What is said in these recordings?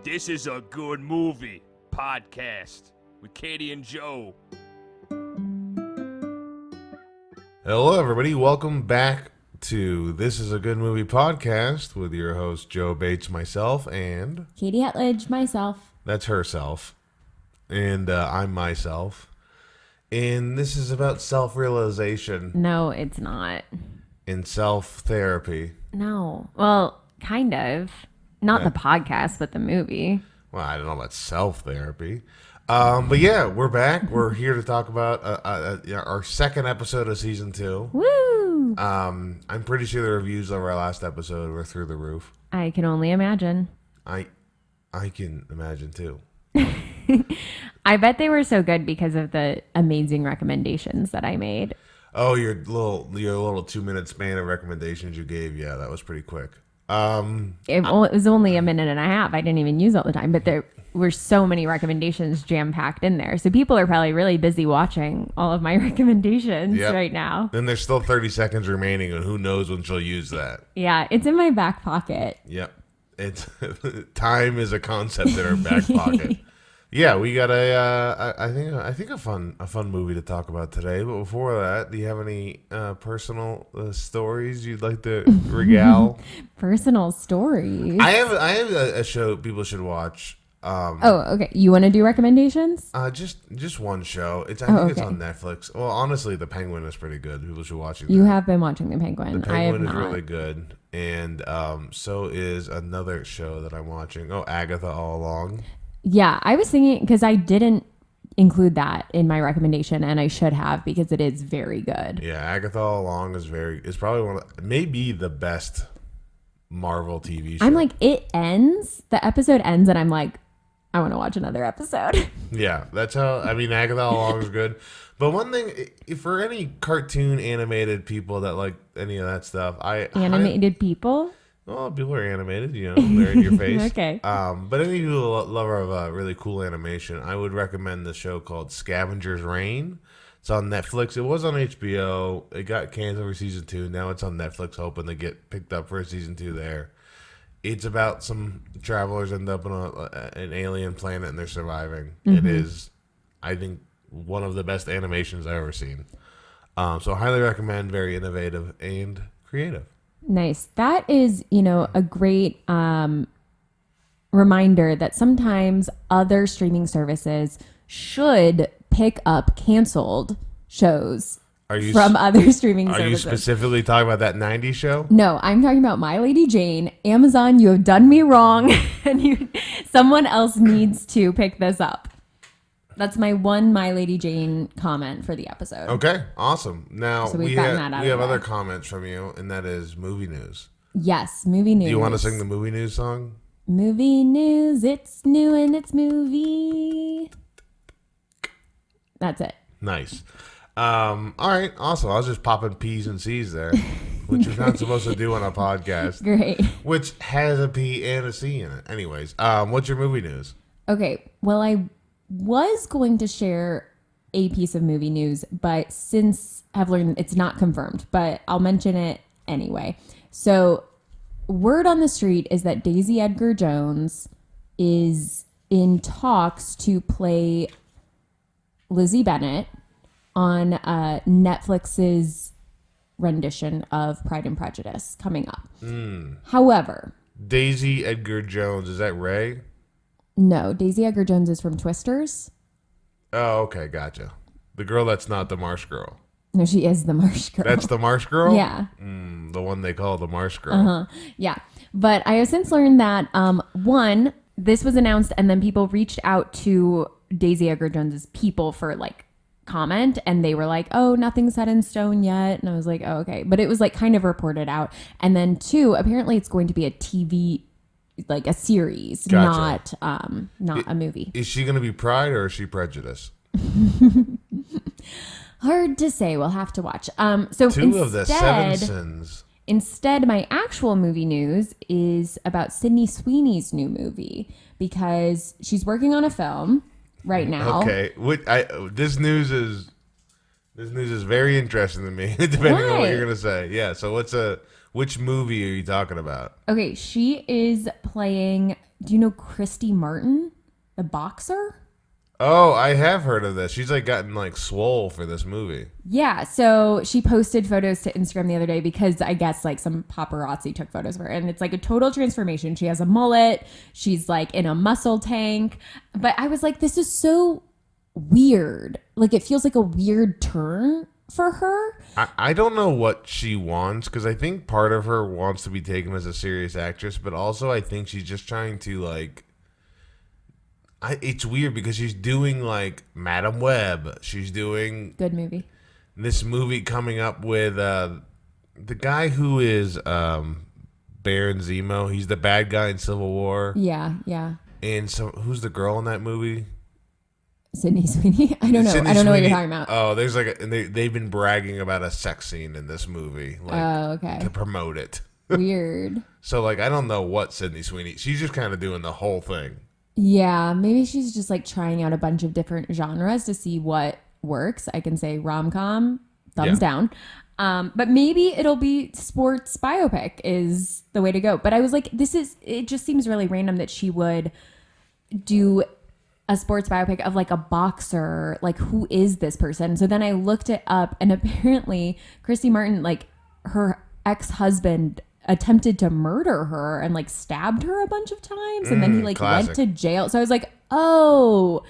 This is a good movie podcast with Katie and Joe. Hello, everybody. Welcome back to This is a Good Movie podcast with your host, Joe Bates, myself, and... Katie Etledge, myself. That's herself. And I'm myself. And this is about self-realization. No, it's not. And self-therapy. No. Well, kind of. Not the podcast, but the movie. Well, I don't know about self-therapy. But yeah, we're back. We're here to talk about our second episode of season 2. Woo! I'm pretty sure the reviews of our last episode were through the roof. I can only imagine. I can imagine too. I bet they were so good because of the amazing recommendations that I made. Oh, your little 2-minute span of recommendations you gave. Yeah, that was pretty quick. It was only a minute and a half. I didn't even use all the time, but there were so many recommendations jam-packed in there. So people are probably really busy watching all of my recommendations right now. Then there's still 30 seconds remaining, and who knows when she'll use that. Yeah, it's in my back pocket. Yep. It's time is a concept in our back pocket. Yeah, we got I think a fun movie to talk about today. But before that, do you have any personal stories you'd like to regale? Personal stories. I have a show people should watch. Okay. You want to do recommendations? Just one show. I think it's on Netflix. Well, honestly, The Penguin is pretty good. People should watch it. You have been watching The Penguin. The Penguin I have is not. really good, and so is another show that I'm watching. Oh, Agatha All Along. Yeah, I was thinking because I didn't include that in my recommendation, and I should have because it is very good. Yeah, Agatha All Along is probably maybe the best Marvel TV show. I'm like, it ends, the episode ends, and I'm like, I want to watch another episode. Yeah, that's how. I mean, Agatha All Along is good. But one thing, for any cartoon animated people that like any of that stuff, Animated people? Well, people are animated, they're in your face. Okay. But any lover of really cool animation, I would recommend the show called Scavenger's Reign. It's on Netflix. It was on HBO. It got canceled for season 2. Now it's on Netflix, hoping to get picked up for season 2 there. It's about some travelers end up on an alien planet and they're surviving. Mm-hmm. It is, I think, one of the best animations I've ever seen. So I highly recommend. Very innovative and creative. Nice. That is, a great reminder that sometimes other streaming services should pick up canceled shows from other streaming services. Are you specifically talking about that 90s show? No, I'm talking about My Lady Jane. Amazon, you have done me wrong, and someone else needs to pick this up. That's my one My Lady Jane comment for the episode. Okay, awesome. Now, so we have other comments from you, and that is movie news. Yes, movie news. Do you want to sing the movie news song? Movie news, it's new and it's movie. That's it. Nice. All right, awesome. I was just popping P's and C's there, which you're not supposed to do on a podcast. Great. Which has a P and a C in it. Anyways, what's your movie news? Okay, well, I was going to share a piece of movie news, but since I've learned it's not confirmed, but I'll mention it anyway. So word on the street is that Daisy Edgar Jones is in talks to play Lizzie Bennet on Netflix's rendition of Pride and Prejudice coming up. However, Daisy Edgar Jones, is that Ray? No, Daisy Edgar Jones is from Twisters. Oh, okay, gotcha. The girl that's not the Marsh Girl. No, she is the Marsh Girl. That's the Marsh Girl? Yeah. The one they call the Marsh Girl. Uh-huh. Yeah. But I have since learned that, one, this was announced and then people reached out to Daisy Edgar Jones's people for comment, and they were like, oh, nothing's set in stone yet. And I was like, oh, okay. But it was kind of reported out. And then 2, apparently it's going to be a TV, a series, gotcha. not a movie. Is she going to be Pride or is she Prejudice? Hard to say. We'll have to watch. So Two of the 7 sins. Instead, my actual movie news is about Sydney Sweeney's new movie because she's working on a film right now. Okay, this news is very interesting to me. Depending on what you're gonna say. Yeah. So which movie are you talking about? Okay, she is playing do you know Christy Martin, the boxer? Oh, I have heard of this. She's like gotten like swole for this movie. Yeah, so she posted photos to Instagram the other day because I guess like some paparazzi took photos of her, and it's like a total transformation. She has a mullet. She's like in a muscle tank. But I was like, this is so weird. Like it feels like a weird turn for her. I don't know what she wants, because I think part of her wants to be taken as a serious actress, but also I think she's just trying to like. It's weird because she's doing like Madam Web. She's doing Good movie. this movie coming up with the guy who is Baron Zemo. He's the bad guy in Civil War. Yeah. And so who's the girl in that movie? Sydney Sweeney. I don't know. Sydney I don't know what you're Sweeney. talking about. Oh, there's like they've been bragging about a sex scene in this movie, like Oh, okay. to promote it. Weird. So like I don't know what Sydney Sweeney. She's just kind of doing the whole thing. Yeah, maybe she's just like trying out a bunch of different genres to see what works. I can say rom-com, thumbs down. But maybe it'll be sports biopic is the way to go. But I was like, it just seems really random that she would do a sports biopic of like a boxer. Like, who is this person? So then I looked it up, and apparently Christy Martin, like her ex-husband attempted to murder her and like stabbed her a bunch of times, and then he like classic. went to jail. So I was like, oh,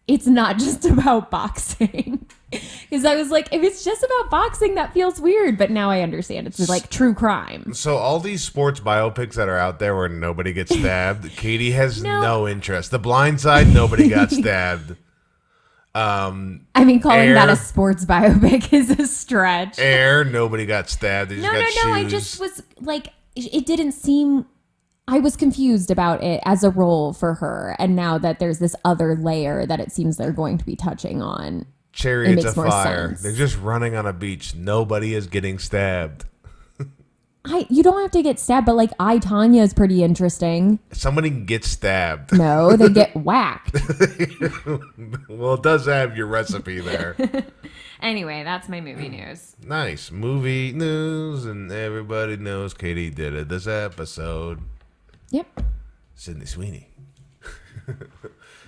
it's not just about boxing. Because I was like, if it's just about boxing, that feels weird. But now I understand it's like true crime. So all these sports biopics that are out there where nobody gets stabbed, Katie has no interest. The Blind Side, nobody got stabbed. I mean, calling Air. that a sports biopic is a stretch. Air, nobody got stabbed. They just No. got shoes. I just was like, it didn't seem. I was confused about it as a role for her, and now that there's this other layer that it seems they're going to be touching on. Chariots makes of more fire. sense. They're just running on a beach. Nobody is getting stabbed. You don't have to get stabbed, but like Tanya is pretty interesting. Somebody gets stabbed. No, they get whacked. Well, it does have your recipe there. Anyway, that's my movie news. Nice. Movie news, and everybody knows Katie did it this episode. Yep. Sydney Sweeney.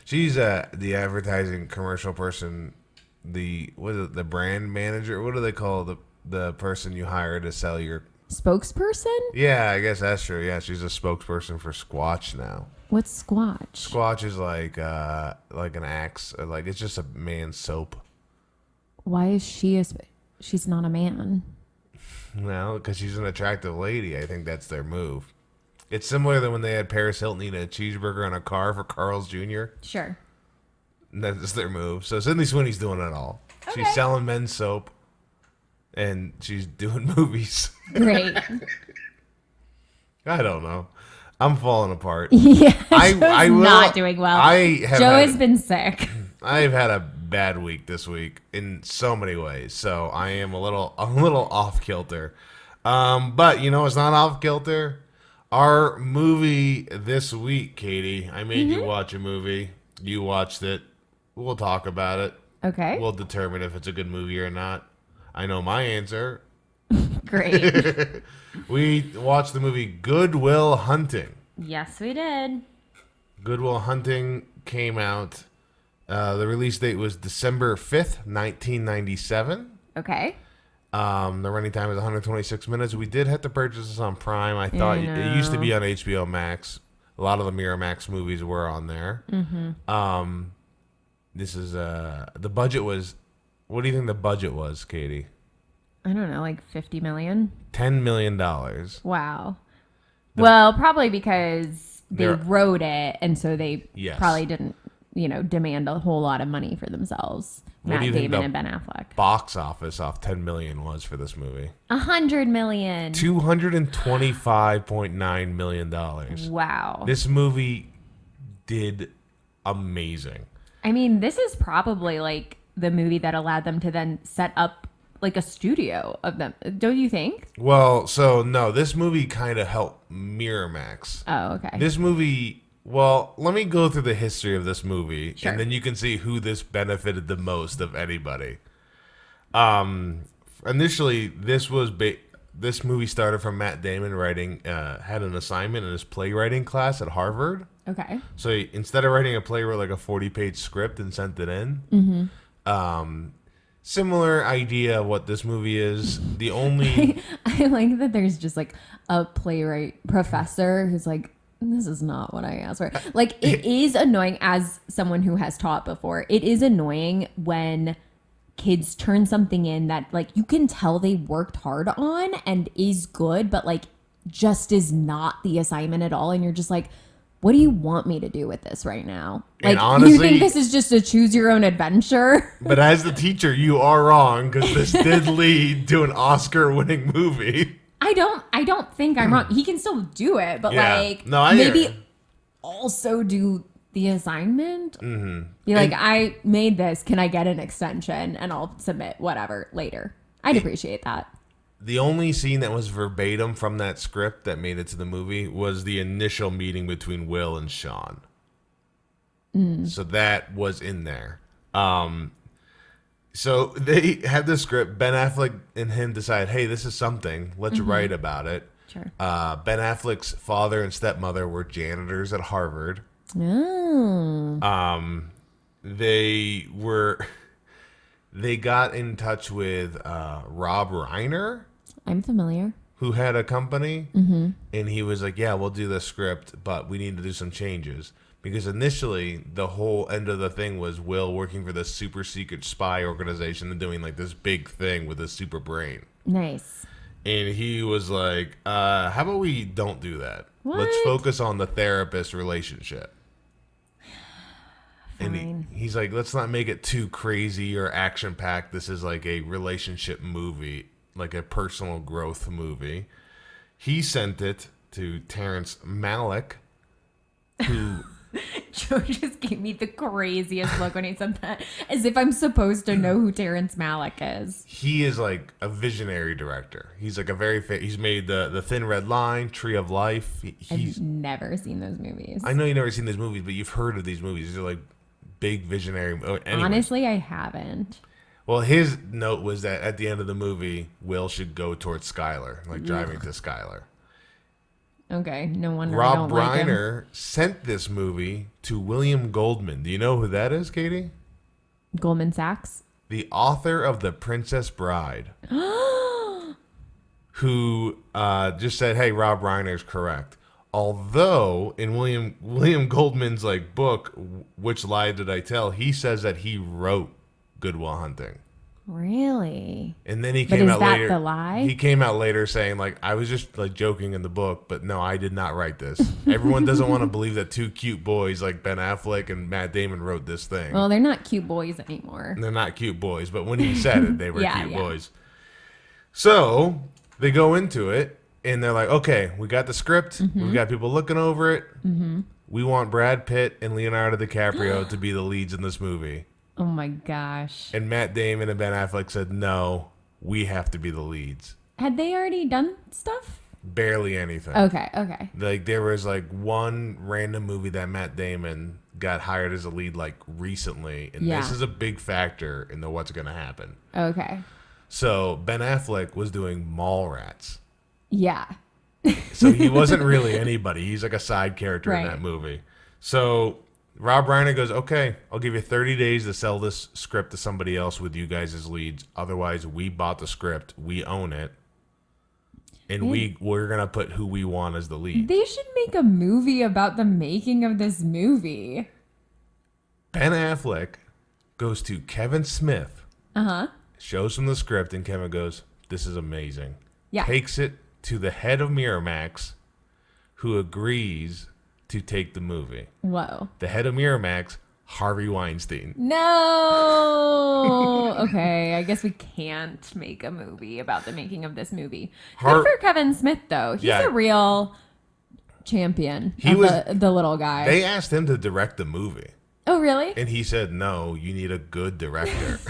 She's the advertising commercial person, the brand manager. What do they call the person you hire to sell your... Spokesperson? Yeah, I guess that's true. Yeah, she's a spokesperson for Squatch now. What's Squatch? Squatch is like an axe. Or like it's just a man's soap. Why is she she's not a man? Well, because she's an attractive lady. I think that's their move. It's similar to when they had Paris Hilton eat a cheeseburger in a car for Carl's Jr. Sure. That's their move. So Sydney Sweeney's doing it all. Okay. She's selling men's soap, and she's doing movies. Great. I don't know. I'm falling apart. Yeah, I Joe's will- not doing well. Joe has been sick. I've had a bad week this week in so many ways, so I am a little off kilter. But you know, it's not off kilter. Our movie this week, Katie. I made you watch a movie. You watched it. We'll talk about it. Okay. We'll determine if it's a good movie or not. I know my answer. Great. We watched the movie Good Will Hunting. Yes, we did. Good Will Hunting came out. The release date was December 5th, 1997. Okay. The running time is 126 minutes. We did have to purchase this on Prime. I thought it used to be on HBO Max. A lot of the Miramax movies were on there. Mm-hmm. This is the budget was. What do you think the budget was, Katie? I don't know, like 50 million. $10 million. Wow. Well, probably because they They're- wrote it, and so they Yes. probably didn't, demand a whole lot of money for themselves. What do you Matt think Damon the- and Ben Affleck. Box office off 10 million was for this movie. 100 million. $225.9 million. Wow. This movie did amazing. I mean, this is probably like the movie that allowed them to then set up like a studio of them. Don't you think? Well, so no, this movie kind of helped Miramax. Oh, okay. This movie, well, let me go through the history of this movie, Sure. and then you can see who this benefited the most of anybody. Initially, this was this movie started from Matt Damon writing, had an assignment in his playwriting class at Harvard. Okay. So instead of writing a play, he wrote like a 40-page script and sent it in. Similar idea of what this movie is. The only I like that there's just like a playwright professor who's like, this is not what I asked for. Like, it is annoying as someone who has taught before. It is annoying when kids turn something in that like you can tell they worked hard on and is good, but like just is not the assignment at all. And you're just like, what do you want me to do with this right now? Like, honestly, you think this is just a choose your own adventure? But as the teacher, you are wrong because this did lead to an Oscar-winning movie. I don't think I'm wrong. He can still do it, but Yeah. like No, I maybe hear you. also do the assignment. Be like, I made this. Can I get an extension? And I'll submit whatever later. I'd appreciate that. The only scene that was verbatim from that script that made it to the movie was the initial meeting between Will and Sean. So that was in there. So they had the script. Ben Affleck and him decide, hey, this is something. Let's write about it. Sure. Ben Affleck's father and stepmother were janitors at Harvard. Oh. They got in touch with Rob Reiner, I'm familiar. who had a company, and he was like, yeah, we'll do the script, but we need to do some changes. Because initially, the whole end of the thing was Will working for this super secret spy organization and doing like this big thing with his super brain. Nice. And he was like, how about we don't do that? Let's What? focus on the therapist relationship. Fine. And he's like, let's not make it too crazy or action-packed. This is like a relationship movie, like a personal growth movie. He sent it to Terrence Malick, who... Joe just gave me the craziest look when he said that, as if I'm supposed to know who Terrence Malick is. He is like a visionary director. He's like a very... he's made the Thin Red Line, Tree of Life. He's... I've never seen those movies. I know you've never seen these movies, but you've heard of these movies. These are like big visionary... Anyways. Honestly, I haven't. Well, his note was that at the end of the movie, Will should go towards Skylar, like driving to Skylar. Okay, no wonder I Rob don't like him. Reiner sent this movie to William Goldman. Do you know who that is, Katie? Goldman Sachs. The author of The Princess Bride. Who just said, hey, Rob Reiner's correct. Although in William Goldman's like book, Which Lie Did I Tell? He says that he wrote Good Will Hunting. Really? And then he But came is out that later. the lie? He came out later saying like, I was just like joking in the book, but no, I did not write this. Everyone doesn't want to believe that two cute boys like Ben Affleck and Matt Damon wrote this thing. Well, they're not cute boys anymore. They're not cute boys, but when he said it, they were Yeah, cute yeah. boys. So they go into it and they're like, okay, we got the script. We've got people looking over it. We want Brad Pitt and Leonardo DiCaprio to be the leads in this movie. Oh my gosh. And Matt Damon and Ben Affleck said, no, we have to be the leads. Had they already done stuff? Barely anything. Okay. Like there was like one random movie that Matt Damon got hired as a lead like recently. And Yeah. this is a big factor in the what's going to happen. Okay. So Ben Affleck was doing Mallrats. Yeah. So he wasn't really anybody. He's like a side character in Right. that movie. So Rob Reiner goes, okay, I'll give you 30 days to sell this script to somebody else with you guys as leads. Otherwise, we bought the script. We own it. And we're going to put who we want as the lead. They should make a movie about the making of this movie. Ben Affleck goes to Kevin Smith, shows him the script, and Kevin goes, this is amazing. Yeah. Takes it to the head of Miramax, who agrees to take the movie. Whoa. The head of Miramax, Harvey Weinstein. No. Okay, I guess we can't make a movie about the making of this movie. Good for Kevin Smith, though. He's a real champion. He was the little guy. They asked him to direct the movie. Oh, really? And he said, no, you need a good director.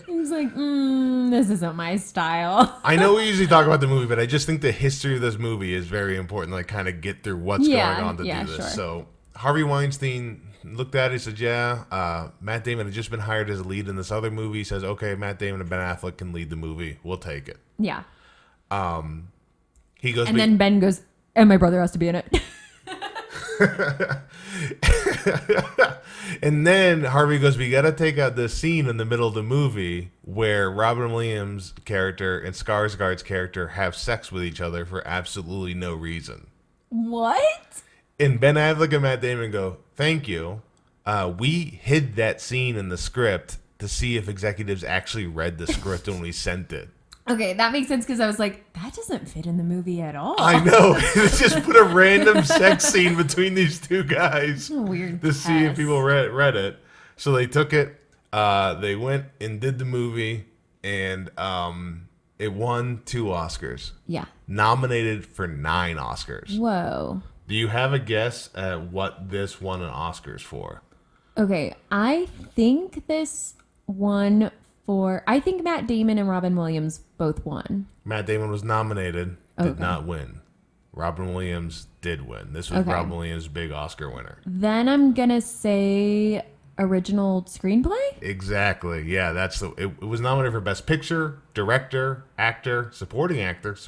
He was like, this isn't my style. I know we usually talk about the movie, but I just think the history of this movie is very important. Like, kind of get through what's going on to do this. Sure. So, Harvey Weinstein looked at it and said, yeah, Matt Damon had just been hired as a lead in this other movie. He says, okay, Matt Damon and Ben Affleck can lead the movie. We'll take it. Yeah. He goes, and then Ben goes, and my brother has to be in it. and then Harvey goes, we got to take out this scene in the middle of the movie where Robin Williams' character and Skarsgård's character have sex with each other for absolutely no reason. What? And Ben Affleck and Matt Damon go, thank you. We hid that scene in the script to see if executives actually read the script when we sent it. Okay, that makes sense because I was like, that doesn't fit in the movie at all. I know. It's just put a random sex scene between these two guys weird to see if people read it. So they took it. They went and did the movie, and it won 2 Oscars. Yeah. Nominated for 9 Oscars. Whoa. Do you have a guess at what this won an Oscars for? Okay, I think this won for... I think Matt Damon and Robin Williams both won. Matt Damon was nominated, did not win. Robin Williams did win. This was Robin Williams' big Oscar winner. Then I'm going to say original screenplay? Exactly. Yeah, it was nominated for Best Picture, Director, Actor, Supporting Actress,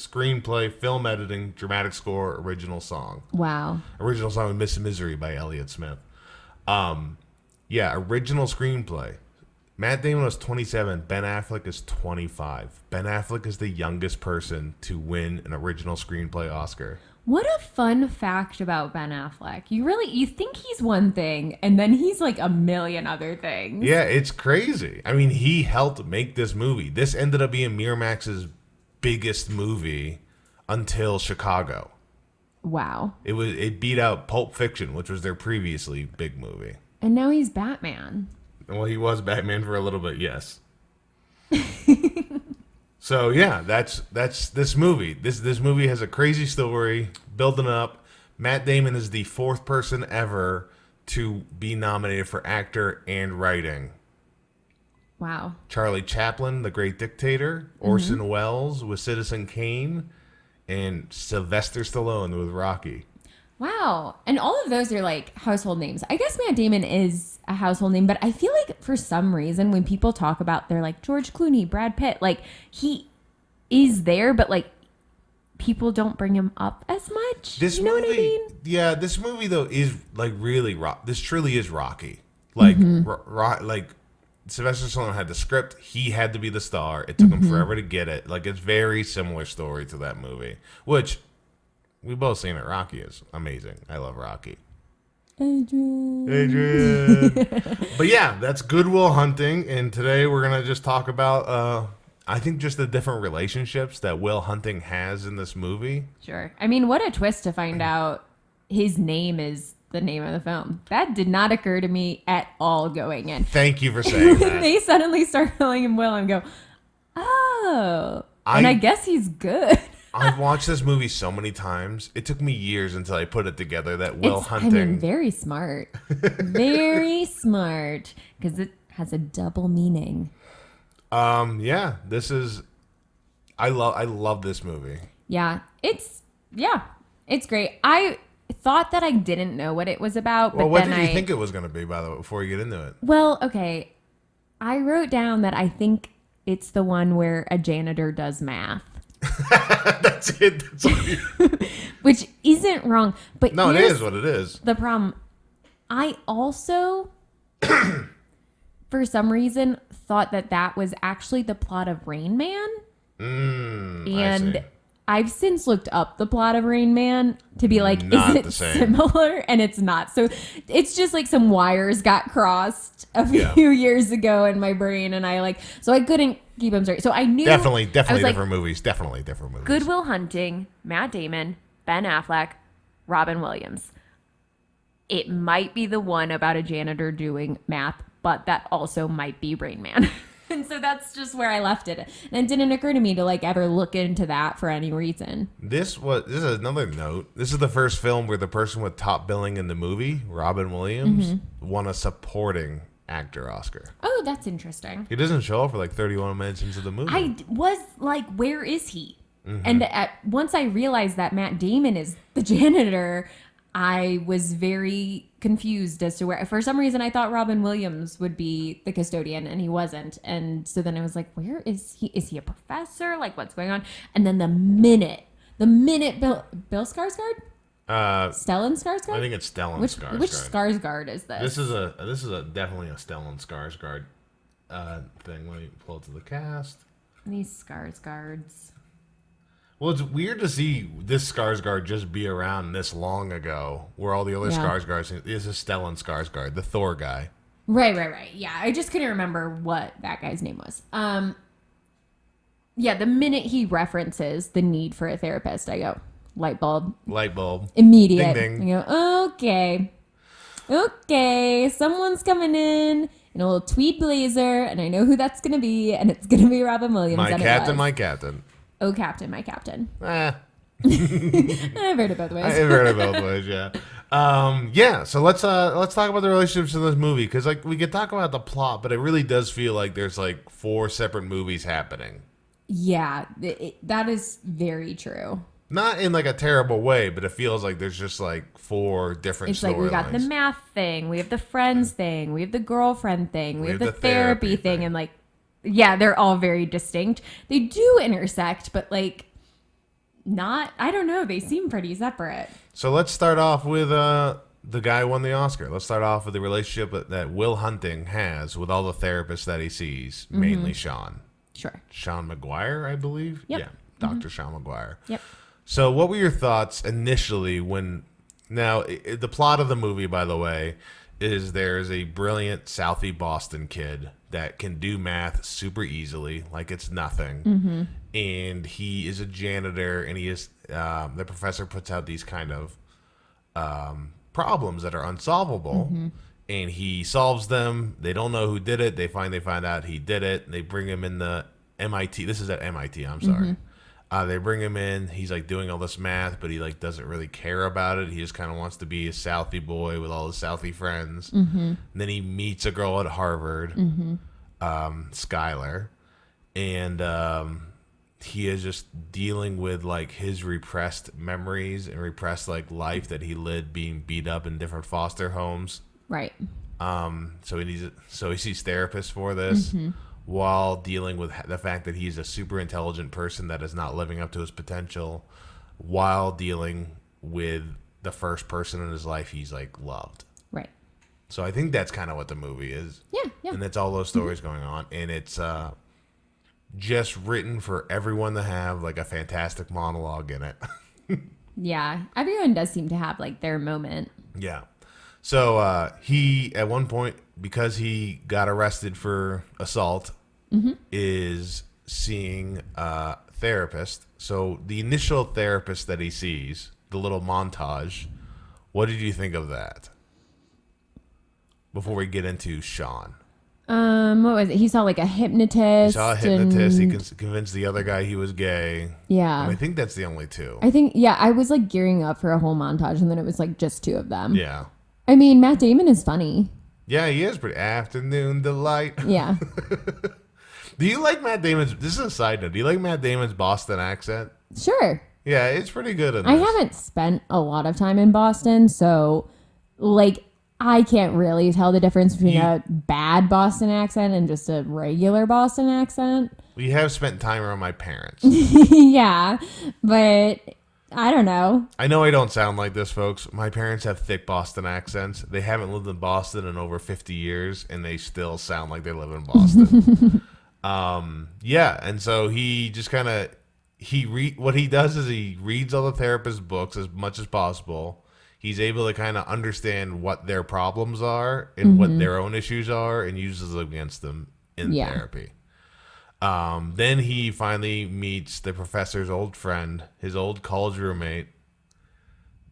Screenplay, Film Editing, Dramatic Score, Original Song. Wow. Original song Miss Misery by Elliott Smith. Original screenplay. Matt Damon was 27. Ben Affleck is 25. Ben Affleck is the youngest person to win an original screenplay Oscar. What a fun fact about Ben Affleck. You think he's one thing, and then he's like a million other things. Yeah, it's crazy. I mean, he helped make this movie. This ended up being Miramax's biggest movie until Chicago. Wow. It beat out Pulp Fiction, which was their previously big movie. And now he's Batman. Well, he was Batman for a little bit, yes. So yeah, that's this movie. This movie has a crazy story building up. Matt Damon is the 4th person ever to be nominated for actor and writing. Wow. Charlie Chaplin, The Great Dictator, Orson Welles with Citizen Kane, and Sylvester Stallone with Rocky. Wow. And all of those are like household names. I guess Matt Damon is a household name, but I feel like for some reason when people talk about, they're like George Clooney, Brad Pitt, like he is there, but like people don't bring him up as much. This you know movie, what I mean? Yeah, this movie though is like really this truly is Rocky. Like like Sylvester Stallone had the script, he had to be the star. It took him forever to get it. Like it's very similar story to that movie, which we both seen it. Rocky is amazing. I love Rocky. Adrian. But yeah, that's Good Will Hunting, and today we're gonna just talk about I think just the different relationships that Will Hunting has in this movie. Sure. I mean, what a twist to find out his name is the name of the film. That did not occur to me at all going in. Thank you for saying that. When they suddenly start calling him Will and go, oh, and I guess he's good. I've watched this movie so many times. It took me years until I put it together that Will Hunting... I mean, very smart. Very smart. Because it has a double meaning. Yeah, this is... I love this movie. Yeah, it's great. I thought that I didn't know what it was about. Well, but what then did you think it was going to be, by the way, before you get into it? Well, okay. I wrote down that I think it's the one where a janitor does math. That's it. That's all you... Which isn't wrong, but no, it is what it is. The problem, I also, for some reason, thought that was actually the plot of Rain Man. And I've since looked up the plot of Rain Man to be like, is it similar? And it's not. So it's just like some wires got crossed a few years ago in my brain, and so I couldn't keep them straight. So I knew definitely different movies. Definitely different movies. Good Will Hunting, Matt Damon, Ben Affleck, Robin Williams. It might be the one about a janitor doing math, but that also might be Rain Man. And so that's just where I left it. And it didn't occur to me to ever look into that for any reason. This is another note. This is the first film where the person with top billing in the movie, Robin Williams, won a supporting actor Oscar. Oh, that's interesting. He doesn't show up for 31 minutes into the movie. I was like, where is he? And once I realized that Matt Damon is the janitor, I was very confused as to where, for some reason, I thought Robin Williams would be the custodian and he wasn't. And so then I was like, where is he? Is he a professor? Like, what's going on? And then the minute Bill Skarsgård? Stellan Skarsgård? I think it's Stellan Skarsgård. Which Skarsgård is this? This is definitely a Stellan Skarsgård thing. Let me pull it to the cast. These Skarsgårds. Well, it's weird to see this Skarsgård just be around this long ago, where all the other Skarsgårds. This is Stellan Skarsgård, the Thor guy. Right. Yeah, I just couldn't remember what that guy's name was. Yeah, the minute he references the need for a therapist, I go, light bulb. Immediate. Ding, ding. I go, okay, someone's coming in a little tweed blazer, and I know who that's going to be, and it's going to be Robin Williams. My captain. Oh, captain, my captain. Eh. I've heard it both ways. I've heard it both ways, yeah. Yeah, so let's talk about the relationships in this movie, because like we could talk about the plot, but it really does feel like there's like 4 separate movies happening. Yeah, that is very true. Not in like a terrible way, but it feels like there's just like 4 different storylines. It's like we got the math thing, we have the friends thing, we have the girlfriend thing, we have the therapy thing, and like, yeah, they're all very distinct. They do intersect, but like not, I don't know, they seem pretty separate. So let's start off with the guy who won the Oscar. Let's start off with the relationship that Will Hunting has with all the therapists that he sees, mainly Sean. Sure. Sean McGuire, I believe. Yep. Yeah, Dr. Sean McGuire. Yep. So what were your thoughts initially when... Now, the plot of the movie, by the way, is there's a brilliant Southie Boston kid that can do math super easily, like it's nothing. Mm-hmm. And he is a janitor, and he is... the professor puts out these kind of problems that are unsolvable, and he solves them. They don't know who did it. They find out he did it. They bring him in the MIT. This is at MIT. I'm sorry. They bring him in. He's like doing all this math, but he like doesn't really care about it. He just kind of wants to be a Southie boy with all his Southie friends. And then he meets a girl at Harvard, Skylar, and he is just dealing with like his repressed memories and repressed like life that he lived, being beat up in different foster homes. Right. So he sees therapists for this. While dealing with the fact that he's a super intelligent person that is not living up to his potential, while dealing with the first person in his life he's like loved. Right. So I think that's kind of what the movie is. Yeah. And it's all those stories going on, and it's just written for everyone to have like a fantastic monologue in it. Yeah. Everyone does seem to have like their moment. Yeah. So he, at one point, because he got arrested for assault, is seeing a therapist. So the initial therapist that he sees, the little montage, what did you think of that? Before we get into Sean. What was it? He saw like a hypnotist. He saw a hypnotist. He convinced the other guy he was gay. Yeah. And I think that's the only 2. I think, yeah, I was like gearing up for a whole montage, and then it was like just 2 of them. Yeah. I mean, Matt Damon is funny. Yeah, he is pretty. Afternoon delight. Yeah. Do you like Matt Damon's... This is a side note. Do you like Matt Damon's Boston accent? Sure. Yeah, it's pretty good in this. I haven't spent a lot of time in Boston, so like I can't really tell the difference between a bad Boston accent and just a regular Boston accent. We have spent time around my parents. Yeah, but I don't know. I know I don't sound like this, folks. My parents have thick Boston accents. They haven't lived in Boston in over 50 years, and they still sound like they live in Boston. Yeah, and so he just kind of... what he does is he reads all the therapist books as much as possible. He's able to kind of understand what their problems are and what their own issues are, and uses them against them in therapy. Then he finally meets the professor's old friend, his old college roommate,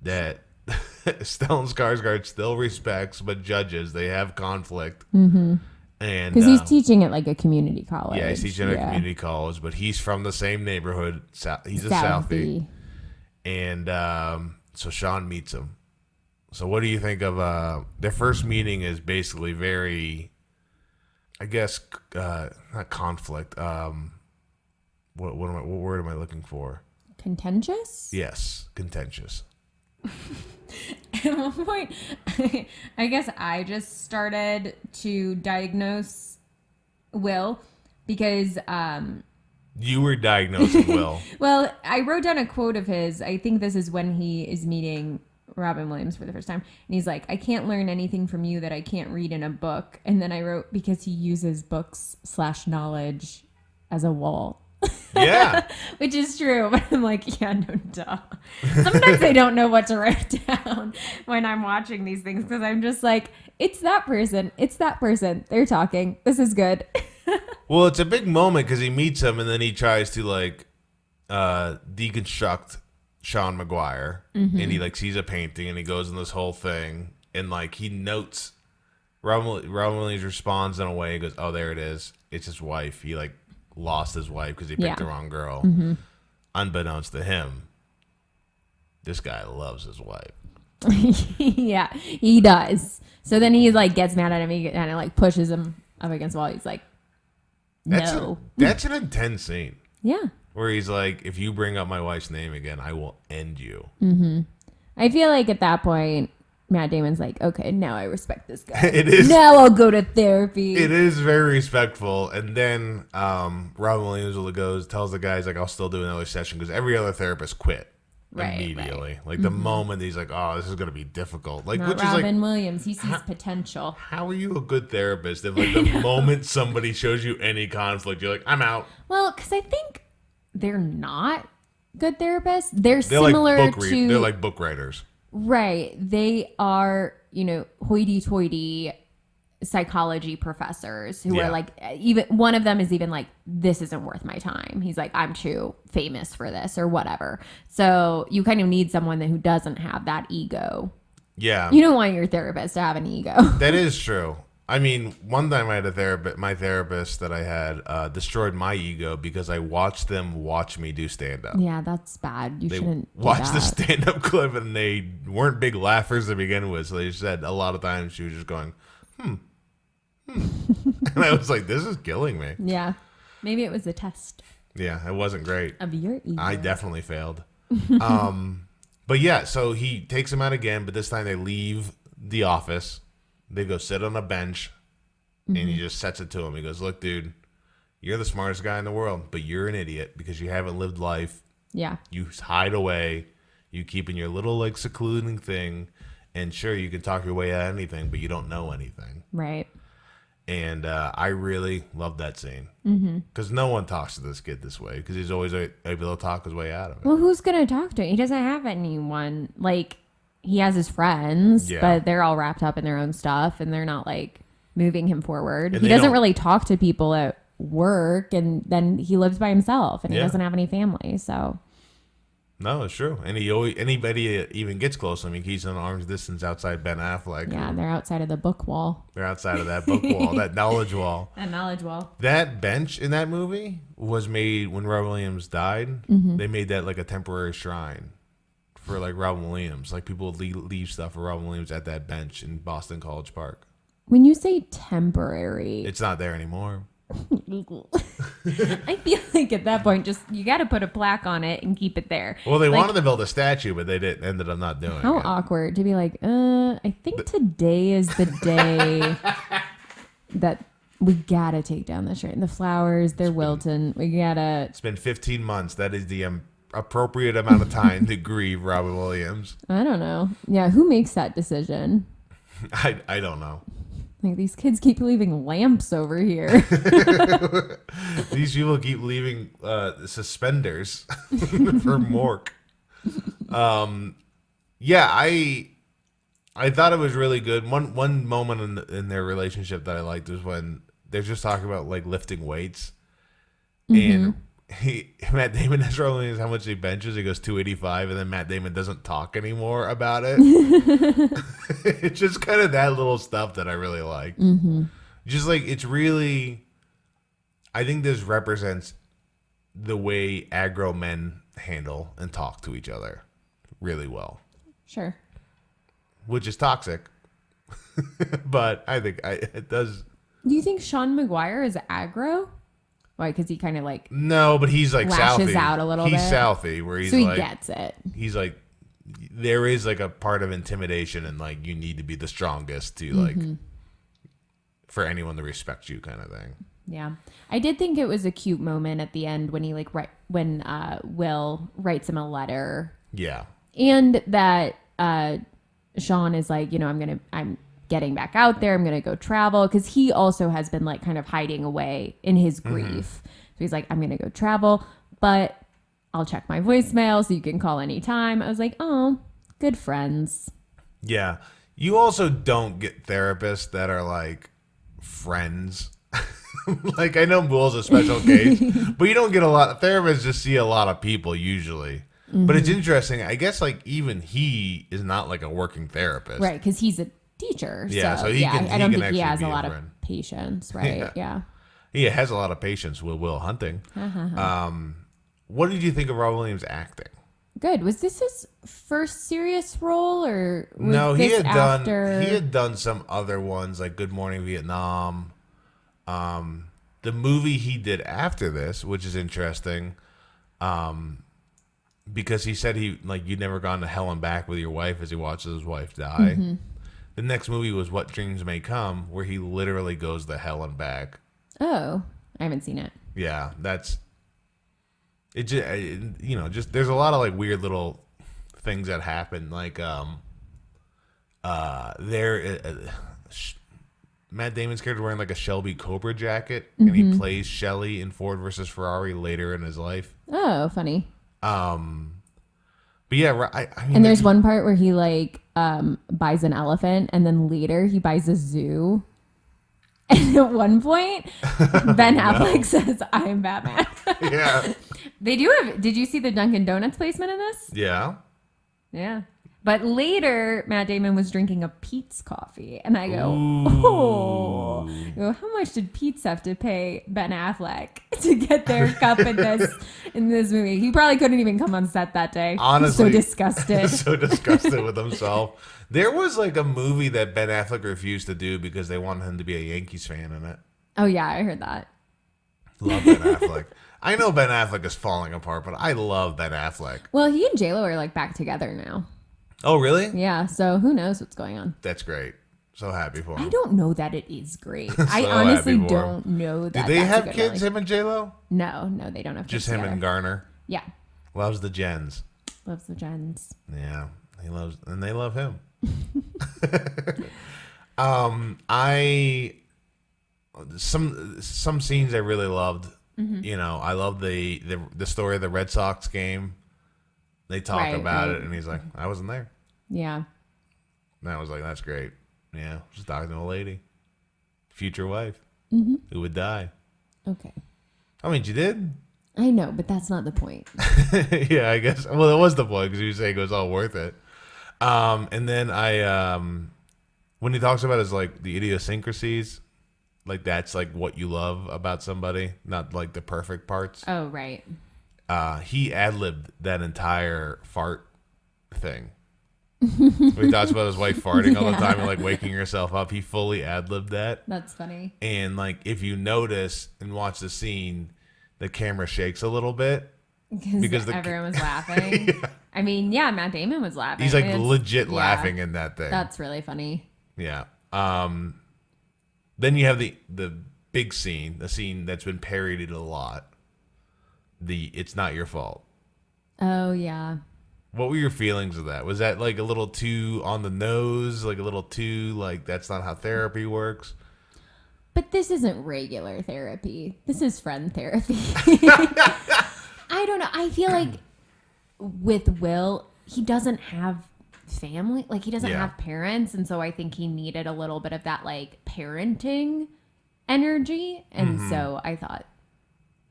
that Stellan Skarsgård still respects but judges. They have conflict. And because he's teaching at like a community college. Yeah, he's teaching at a community college, but he's from the same neighborhood. He's a Southie. And so Sean meets him. So what do you think of their first meeting? Is basically very, I guess, not conflict. What word am I looking for? Contentious? Yes, contentious. At one point, I guess I just started to diagnose Will because, You were diagnosing Will. well, I wrote down a quote of his. I think this is when he is meeting Robin Williams for the first time. And he's like, I can't learn anything from you that I can't read in a book. And then I wrote, because he uses books/knowledge as a wall. Yeah. Which is true, but I'm like, yeah, no, duh. Sometimes I don't know what to write down when I'm watching these things because I'm just like, it's that person. It's that person. They're talking. This is good. Well, it's a big moment because he meets him and then he tries to like deconstruct Sean Maguire, and he like sees a painting and he goes in this whole thing and like he notes Robin Williams responds in a way. He goes, "Oh, there it is. It's his wife." He like lost his wife because he picked the wrong girl. Unbeknownst to him, this guy loves his wife. Yeah, he does. So then he like gets mad at him. He kind of like pushes him up against the wall. He's like, no. That's an intense scene. Yeah. Where he's like, if you bring up my wife's name again, I will end you. I feel like at that point, Matt Damon's like, okay, now I respect this guy. It is. Now I'll go to therapy. It is very respectful. And then Robin Williams tells the guys, like, I'll still do another session because every other therapist quit immediately. Right. Like the moment he's like, oh, this is going to be difficult. Like, Not which Robin is like, Williams. He sees potential. How are you a good therapist if like the moment somebody shows you any conflict, you're like, I'm out. Well, because I think they're not good therapists. They're similar to... They're like book writers. Right. They are, hoity-toity psychology professors who are like, even one of them is even like, this isn't worth my time. He's like, I'm too famous for this or whatever. So you kind of need someone who doesn't have that ego. Yeah. You don't want your therapist to have an ego. That is true. I mean, one time I had my therapist that I had destroyed my ego because I watched them watch me do stand-up. Yeah, that's bad. You shouldn't watch the stand-up clip and they weren't big laughers to begin with. So they said a lot of times she was just going, And I was like, this is killing me. Yeah. Maybe it was a test. Yeah, it wasn't great. Of your ego. I definitely failed. But yeah, so he takes him out again, but this time they leave the office. They go sit on a bench, and he just sets it to him. He goes, look, dude, you're the smartest guy in the world, but you're an idiot because you haven't lived life. Yeah. You hide away. You keep in your little, like, secluding thing. And sure, you can talk your way out of anything, but you don't know anything. Right. And I really love that scene. Because no one talks to this kid this way because he's always able to talk his way out of it. Well, who's going to talk to him? He doesn't have anyone. Like... He has his friends, but they're all wrapped up in their own stuff, and they're not, like, moving him forward. He doesn't really talk to people at work, and then he lives by himself, and he doesn't have any family, so... No, it's true. And anybody that even gets close, I mean, he's an arm's distance outside Ben Affleck. Yeah, they're outside of the book wall. They're outside of that book wall, that knowledge wall. That knowledge wall. That bench in that movie was made when Robin Williams died. They made that, like, a temporary shrine for like Robin Williams. Like people would leave stuff for Robin Williams at that bench in Boston College Park. When you say temporary, it's not there anymore. I feel like at that point, just you got to put a plaque on it and keep it there. Well, they wanted to build a statue, but they ended up not doing it. How awkward to be like, I think today is the day that we gotta take down the shrine. The flowers, they're wilting. We gotta. It's been 15 months. That is the appropriate amount of time to grieve Robin Williams. I don't know. Yeah, who makes that decision? I don't know. Like, these kids keep leaving lamps over here. These people keep leaving suspenders for Mork. Yeah, I thought it was really good. One moment in their relationship that I liked was when they're just talking about like lifting weights, and Matt Damon asks Robin Williams how much he benches. He goes 285, and then Matt Damon doesn't talk anymore about it. It's just kind of that little stuff that I really like. Just like it's really, I think this represents the way aggro men handle and talk to each other really well. Sure. Which is toxic, but I think it does. Do you think Sean Maguire is aggro? Why? Because he kind of like no, but he's like lashes Southie. out a little bit. He's Southie, where he's so he like gets it. He's like there is like a part of intimidation and like you need to be the strongest to like for anyone to respect you kind of thing. Yeah. I did think it was a cute moment at the end when he like when Will writes him a letter. Yeah. And that Sean is like, I'm getting back out there. I'm going to go travel, because he also has been like kind of hiding away in his grief. So he's like, I'm going to go travel, but I'll check my voicemail so you can call anytime. I was like, oh, good friends. Yeah. You also don't get therapists that are like friends. Like, I know Will's a special case, but you don't get a lot of therapists. Just see a lot of people usually. But it's interesting. I guess like even he is not like a working therapist, Right? Because he's a teacher. Yeah, so he yeah, can. I don't think he actually has be a lot friend. of patience, right? Yeah. He has a lot of patience with Will Hunting. What did you think of Rob Williams' acting? Good. Was this his first serious role, or was No, he this had after... done some other ones like Good Morning Vietnam. The movie he did after this, which is interesting, because he said you'd never gone to hell and back with your wife as he watches his wife die. The next movie was What Dreams May Come, where he literally goes to hell and back. Oh, I haven't seen it. Yeah, that's it. Just there's a lot of like weird little things that happen. Like Matt Damon's character wearing like a Shelby Cobra jacket, and he plays Shelly in Ford versus Ferrari later in his life. Oh, funny. But yeah, I mean, And there's one part where he like buys an elephant, and then later he buys a zoo. And at one point, Ben Affleck says, "I'm Batman." Yeah. They do have. Did you see the Dunkin' Donuts placement in this? Yeah. Yeah. But later, Matt Damon was drinking a Pete's coffee, and I go, Ooh. "Oh, I go, how much did Pete's have to pay Ben Affleck to get their cup in this movie?" He probably couldn't even come on set that day. Honestly, so disgusted. So disgusted with himself. There was like a movie that Ben Affleck refused to do because they wanted him to be a Yankees fan in it. Oh yeah, I heard that. Love Ben Affleck. I know Ben Affleck is falling apart, but I love Ben Affleck. Well, he and J-Lo are like back together now. Oh, really? Yeah, so who knows what's going on. That's great. So happy for him. I don't know that it is great. So I honestly happy for don't him. know that. Do they that's a have good kids, relation- him and J-Lo? No, they don't have kids. Just him together. and Garner. Yeah. Loves the Jens. Loves the Jens. Yeah. He loves, and they love him. Some scenes I really loved. I love the story of the Red Sox game. They talk about it, and he's like, "I wasn't there." Yeah. And I was like, "That's great." Yeah, just talking to a lady, future wife, who would die. Okay. I mean, she did. I know, but that's not the point. Yeah, I guess. Well, it was the point because you saying it was all worth it. And then when he talks about his like the idiosyncrasies, like that's like what you love about somebody, not like the perfect parts. Oh, right. He ad-libbed that entire fart thing. When he talks about his wife farting all the time and like waking herself up, he fully ad-libbed that. That's funny. And like if you notice and watch the scene, the camera shakes a little bit because everyone was laughing. Yeah. I mean, yeah, Matt Damon was laughing. He's like legit laughing in that thing. That's really funny. Yeah. Then you have the big scene, the scene that's been parodied a lot. It's not your fault. Oh, yeah. What were your feelings of that? Was that like a little too on the nose? Like a little too like that's not how therapy works? But this isn't regular therapy. This is friend therapy. I don't know. I feel like with Will, he doesn't have family. Like he doesn't have parents. And so I think he needed a little bit of that like parenting energy. And so I thought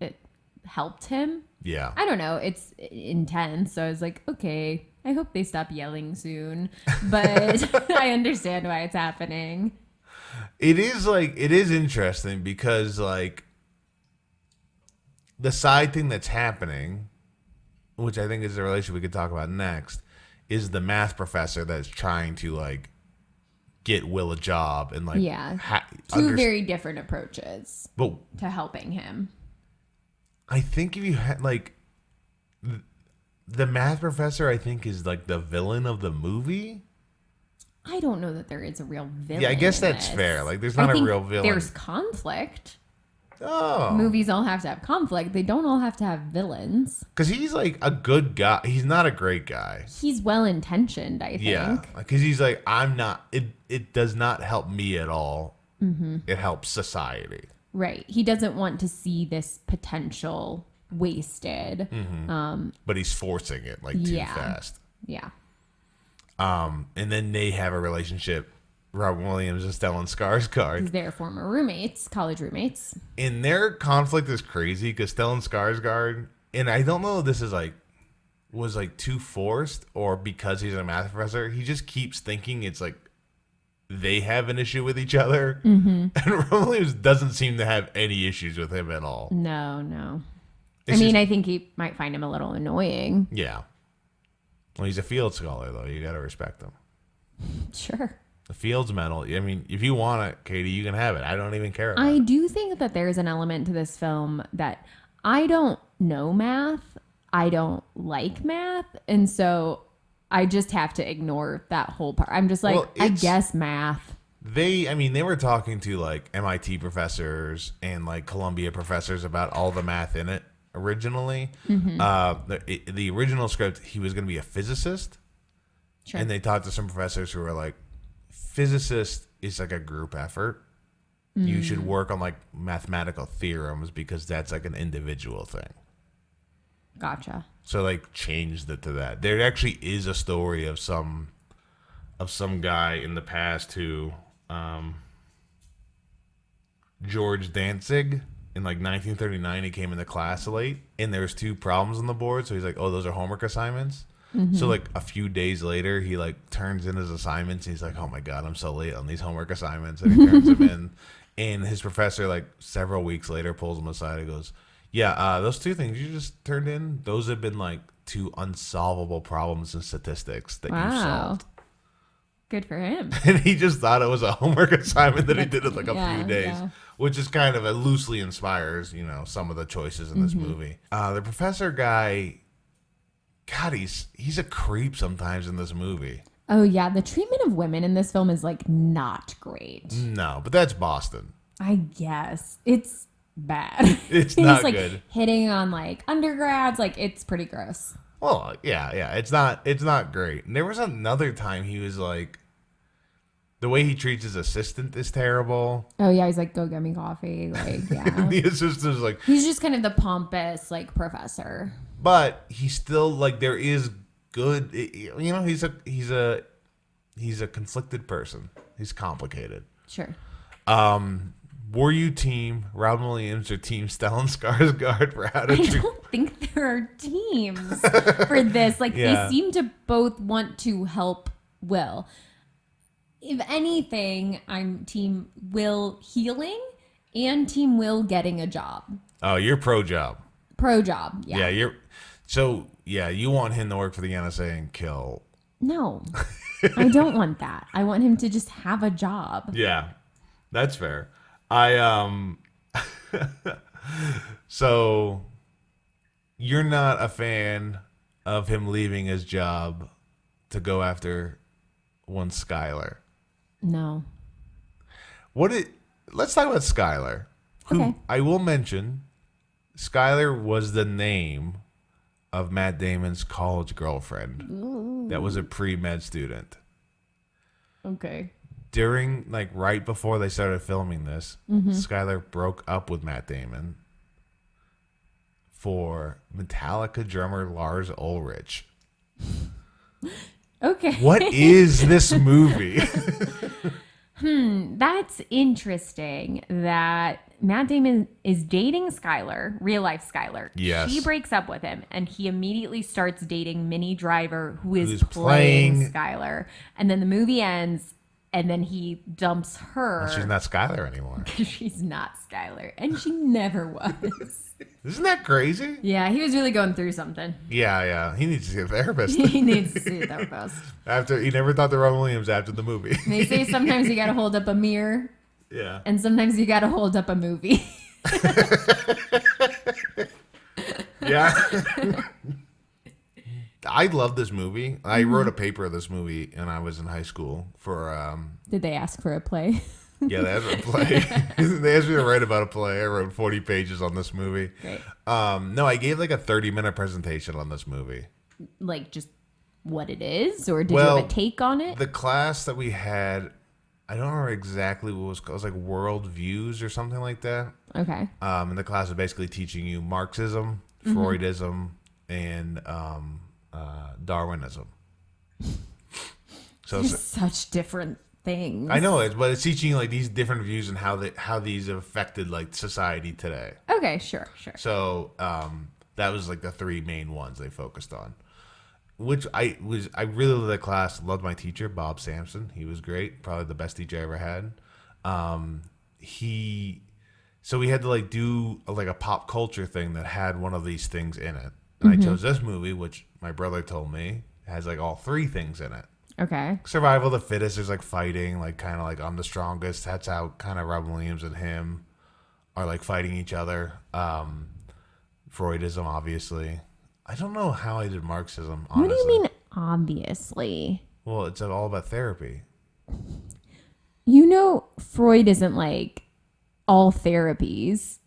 it helped him. Yeah. I don't know. It's intense. So I was like, okay, I hope they stop yelling soon. But I understand why it's happening. It is interesting because like the side thing that's happening, which I think is a relationship we could talk about next, is the math professor that's trying to like get Will a job and like two very different approaches but to helping him. I think if you had like the math professor, I think, is like the villain of the movie. I don't know that there is a real villain. Yeah, I guess in that's this. fair. Like, there's not a real villain. There's conflict. Oh. Movies all have to have conflict. They don't all have to have villains. Because he's like a good guy. He's not a great guy. He's well-intentioned, I think. Yeah. Because he's like, I'm not, it does not help me at all. Mm-hmm. It helps society. Right. He doesn't want to see this potential wasted. Mm-hmm. But he's forcing it like too fast. Yeah. And then they have a relationship. Robin Williams and Stellan Skarsgård. Because they're former roommates, college roommates. And their conflict is crazy because Stellan Skarsgård, and I don't know if this is like, was like too forced or because he's a math professor, he just keeps thinking it's like they have an issue with each other. Mm-hmm. And Robin Williams doesn't seem to have any issues with him at all. No. I think he might find him a little annoying. Yeah. Well, he's a field scholar, though. You got to respect him. Sure. The Fields Medal. I mean, if you want it, Katie, you can have it. I don't even care about I it. do think that there's an element to this film that I don't know math. I don't like math. And so I just have to ignore that whole part. I'm just like, well, I guess math. They were talking to like MIT professors and like Columbia professors about all the math in it originally. Mm-hmm. The original script, he was going to be a physicist. Sure. And they talked to some professors who were like, physicist is like a group effort. You should work on like mathematical theorems because that's like an individual thing. Gotcha. So like changed it to that. There actually is a story of some guy in the past who George Danzig in like 1939, he came into class late and there was 2 problems on the board. So he's like, oh, those are homework assignments. Mm-hmm. So like a few days later, he like turns in his assignments. And he's like, oh my God, I'm so late on these homework assignments. And he turns them in. And his professor, like several weeks later, pulls him aside and goes, yeah, those 2 things you just turned in, those have been like 2 unsolvable problems in statistics that you solved. Good for him. And he just thought it was a homework assignment that he did in like a few days, which is kind of loosely inspires, some of the choices in this movie. The professor guy, God, he's a creep sometimes in this movie. Oh, yeah. The treatment of women in this film is like not great. No, but that's Boston. I guess. It's bad. It's not like good. Hitting on like undergrads, like it's pretty gross. Well, yeah. It's not great. And there was another time he was like, the way he treats his assistant is terrible. Oh, yeah. He's like, go get me coffee. Like, yeah. The assistant's like... He's just kind of the pompous, like, professor. But he's still, like, there is good... he's a conflicted person. He's complicated. Sure. Were you team Robin Williams or team Stellan Skarsgård for how to treat... I don't think there are teams for this. Like, they seem to both want to help Will. If anything, I'm team Will healing and team Will getting a job. Oh, you're pro job. Pro job, yeah. Yeah, you want him to work for the NSA and kill. No, I don't want that. I want him to just have a job. Yeah, that's fair. So you're not a fan of him leaving his job to go after one Skylar. No. Let's talk about Skylar. Who okay. I will mention, Skylar was the name of Matt Damon's college girlfriend. Ooh. That was a pre-med student. Okay. During, like, right before they started filming this, Skylar broke up with Matt Damon for Metallica drummer Lars Ulrich. Okay. What is this movie? That's interesting that Matt Damon is dating Skylar, real life Skylar. Yes. She breaks up with him and he immediately starts dating Minnie Driver, who's playing Skylar. And then the movie ends and then he dumps her. Well, she's not Skylar anymore. She's not Skylar. And she never was. Isn't that crazy? Yeah, he was really going through something. Yeah. He needs to see a therapist. He needs to see a therapist. He never thought to Robin Williams after the movie. They say sometimes you got to hold up a mirror. Yeah. And sometimes you got to hold up a movie. Yeah. I love this movie. I wrote a paper of this movie when I was in high school for. Did they ask for a play? Yeah, they asked for a play. They asked me to write about a play. I wrote 40 pages on this movie. Great. No, I gave like a 30-minute presentation on this movie. Like just what it is, or did you have a take on it? The class that we had, I don't remember exactly what it was called. It was like World Views or something like that. Okay. And the class was basically teaching you Marxism, Freudism, and Darwinism. So There's such different things. I know it, but it's teaching you like these different views and how these have affected like society today. Okay, sure. So that was like the three main ones they focused on. Which I really loved that class. Loved my teacher, Bob Sampson. He was great. Probably the best teacher I ever had. So we had to like do a pop culture thing that had one of these things in it. And I chose this movie, which my brother told me has like all three things in it. Okay. Survival of the fittest. There's like fighting, like kind of like I'm the strongest. That's how kind of Robin Williams and him are like fighting each other. Freudism, obviously. I don't know how I did Marxism, honestly. What do you mean, obviously? Well, it's all about therapy. You know, Freud isn't like all therapies.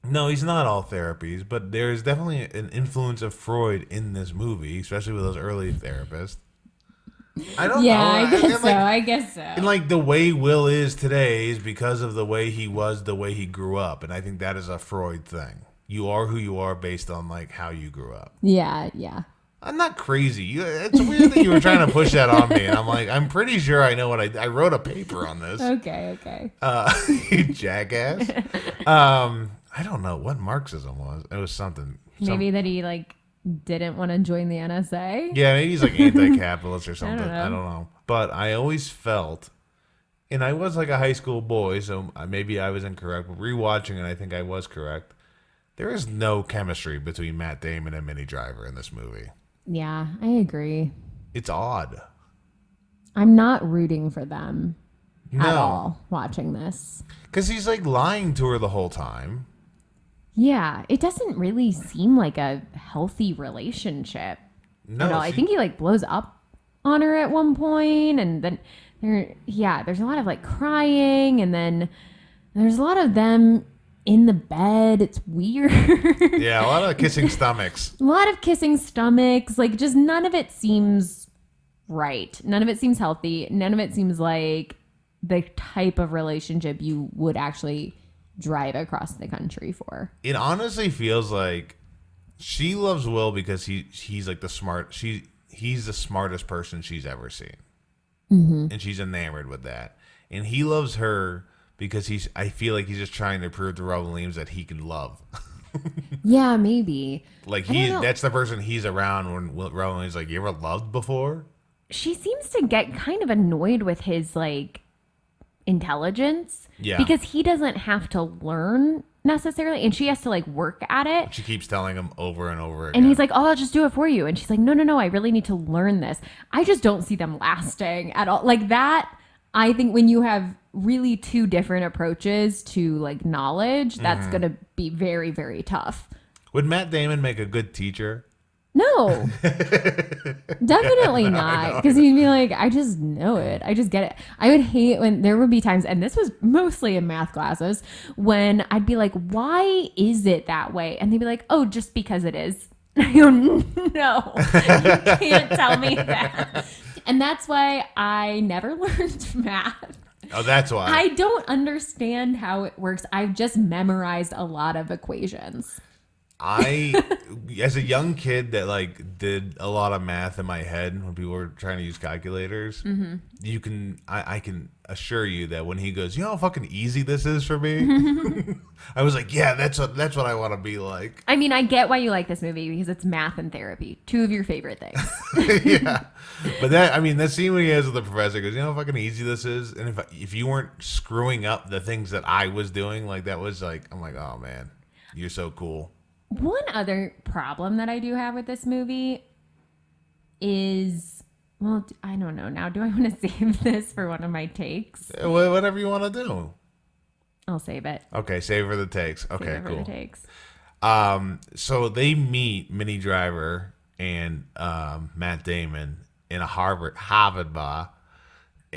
No, he's not all therapies, but there's definitely an influence of Freud in this movie, especially with those early therapists. I don't know. I guess so. And like the way Will is today is because of the way he was, the way he grew up. And I think that is a Freud thing. You are who you are based on like how you grew up. Yeah. I'm not crazy. It's weird that you were trying to push that on me, and I'm like, I'm pretty sure I know what I wrote a paper on this. Okay. You jackass. I don't know what Marxism was. It was something. Maybe that he like didn't want to join the NSA. Yeah, maybe he's like anti-capitalist or something. I don't know. But I always felt, and I was like a high school boy, so maybe I was incorrect. But rewatching it, I think I was correct. There is no chemistry between Matt Damon and Minnie Driver in this movie. Yeah, I agree. It's odd. I'm not rooting for them at all watching this. Because he's like lying to her the whole time. Yeah, it doesn't really seem like a healthy relationship. No, I think he like blows up on her at one point, and then there's a lot of like crying, and then there's a lot of them in the bed. It's weird. Yeah, a lot of kissing stomachs. A lot of kissing stomachs. Like, just none of it seems right. None of it seems healthy. None of it seems like the type of relationship you would actually drive across the country for. It honestly feels like she loves Will because he's like he's the smartest person she's ever seen. Mm-hmm. And she's enamored with that. And he loves her because I feel like he's just trying to prove to Robin Williams that he can love. Yeah, maybe. Like that's the person he's around when Robin Williams is like, you ever loved before? She seems to get kind of annoyed with his like intelligence. Yeah. Because he doesn't have to learn necessarily, and she has to like work at it. She keeps telling him over and over again. And he's like, oh, I'll just do it for you. And she's like, no, I really need to learn this. I just don't see them lasting at all. Like that, I think when you have really two different approaches to like knowledge, that's going to be very, very tough. Would Matt Damon make a good teacher? No, definitely not. Because he'd be like, I just know it. I just get it. I would hate when there would be times, and this was mostly in math classes, when I'd be like, why is it that way? And they'd be like, oh, just because it is. I go, no, you can't tell me that. And that's why I never learned math. Oh, that's why. I don't understand how it works. I've just memorized a lot of equations. As a young kid that like did a lot of math in my head when people were trying to use calculators, I can assure you that when he goes, you know how fucking easy this is for me? I was like, yeah, that's what I want to be like. I mean, I get why you like this movie because it's math and therapy, two of your favorite things. Yeah, but that scene when he has with the professor goes, you know how fucking easy this is, and if you weren't screwing up the things that I was doing, like that was like, I'm like, oh man, you're so cool. One other problem that I do have with this movie is, well, I don't know. Now, do I want to save this for one of my takes? Whatever you want to do. I'll save it. Okay, save for the takes. Okay, save it cool. For the takes. So they meet Minnie Driver and Matt Damon in a Harvard bar,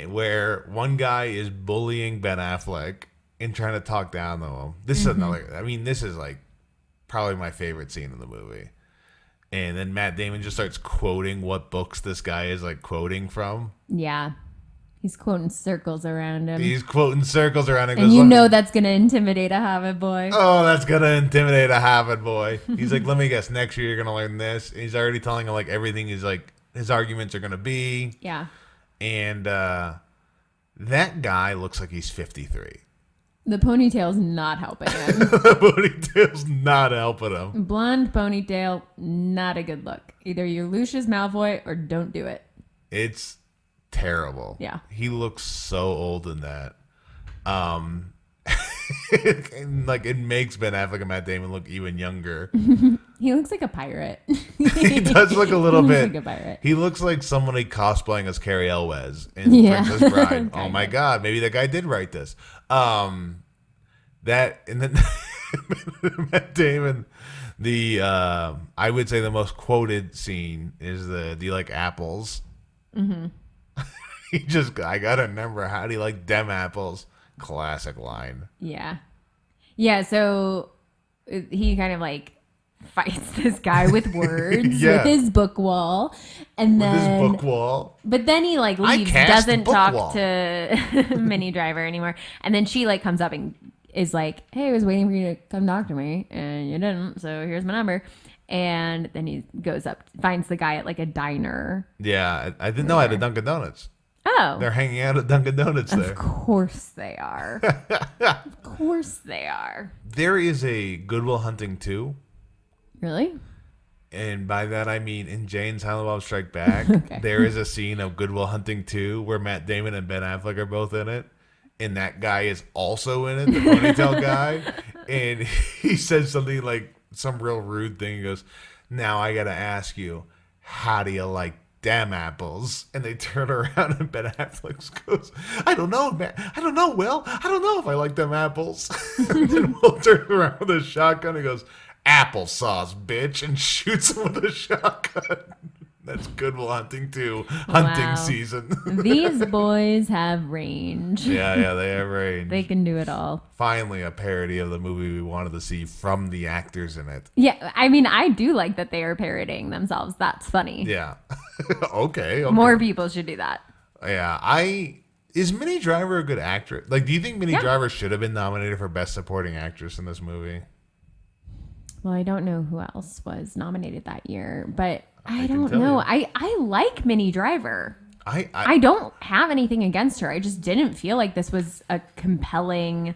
where one guy is bullying Ben Affleck and trying to talk down to him. This is another. I mean, this is like probably my favorite scene in the movie. And then Matt Damon just starts quoting what books this guy is like quoting from. Yeah. He's quoting circles around him. He's quoting circles around him. And you know that's going to intimidate a Harvard boy. Oh, that's going to intimidate a Harvard boy. He's like, let me guess, next year you're going to learn this. And he's already telling him like everything is like his arguments are going to be. Yeah. And that guy looks like he's 53. The ponytail's not helping him. The ponytail's not helping him. Blonde ponytail, not a good look. Either you're Lucius Malfoy or don't do it. It's terrible. Yeah. He looks so old in that. And like it makes Ben Affleck and Matt Damon look even younger. He looks like a pirate. He does look a little bit. Like a pirate. He looks like somebody cosplaying as Carrie Elwes in Princess Bride. Oh my God, maybe that guy did write this. That and then Matt Damon. The I would say the most quoted scene is the "Do you like apples?" Mm-hmm. I gotta remember, how do you like them apples? Classic line. Yeah. Yeah, so he kind of like fights this guy with words with his book wall. And then with his book wall. But then he like leaves, doesn't talk wall. to Minnie Driver anymore. And then she like comes up and is like, hey, I was waiting for you to come talk to me and you didn't, so here's my number. And then he goes up, finds the guy at like a diner. Yeah, I didn't know I had a Dunkin' Donuts. Oh. They're hanging out at Dunkin' Donuts there. Of course they are. Of course they are. There is a Good Will Hunting 2. Really? And by that I mean in Jay and Silent Bob Strike Back, there is a scene of Good Will Hunting 2 where Matt Damon and Ben Affleck are both in it. And that guy is also in it, the ponytail guy. And he says something like some real rude thing. He goes, now I got to ask you, how do you like damn apples? And they turn around and Ben Affleck goes, I don't know, man. I don't know, Will. I don't know if I like them apples. And then Will turns around with a shotgun and goes, applesauce, bitch, and shoots him with a shotgun. That's Good Will Hunting 2, hunting season. These boys have range. Yeah, they have range. They can do it all. Finally, a parody of the movie we wanted to see from the actors in it. Yeah, I mean, I do like that they are parodying themselves. That's funny. Yeah. Okay. More people should do that. Yeah, is Minnie Driver a good actress? Like, do you think Minnie Driver should have been nominated for Best Supporting Actress in this movie? Well, I don't know who else was nominated that year, but I don't know. I like Minnie Driver. I don't have anything against her. I just didn't feel like this was a compelling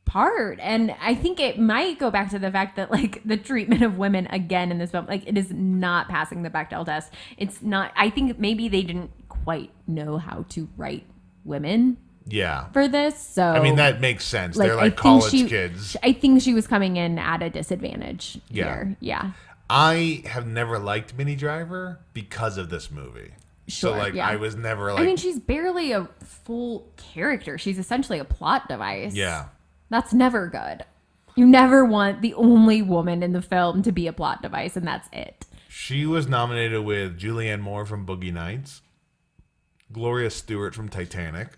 part. And I think it might go back to the fact that like the treatment of women again in this film, like it is not passing the Bechdel test. It's not, I think maybe they didn't quite know how to write women. Yeah. For this. So I mean, that makes sense. They're like college kids. I think she was coming in at a disadvantage here. Yeah. I have never liked Minnie Driver because of this movie. Sure, so like I was never like, I mean, she's barely a full character. She's essentially a plot device. Yeah. That's never good. You never want the only woman in the film to be a plot device, and that's it. She was nominated with Julianne Moore from Boogie Nights, Gloria Stewart from Titanic,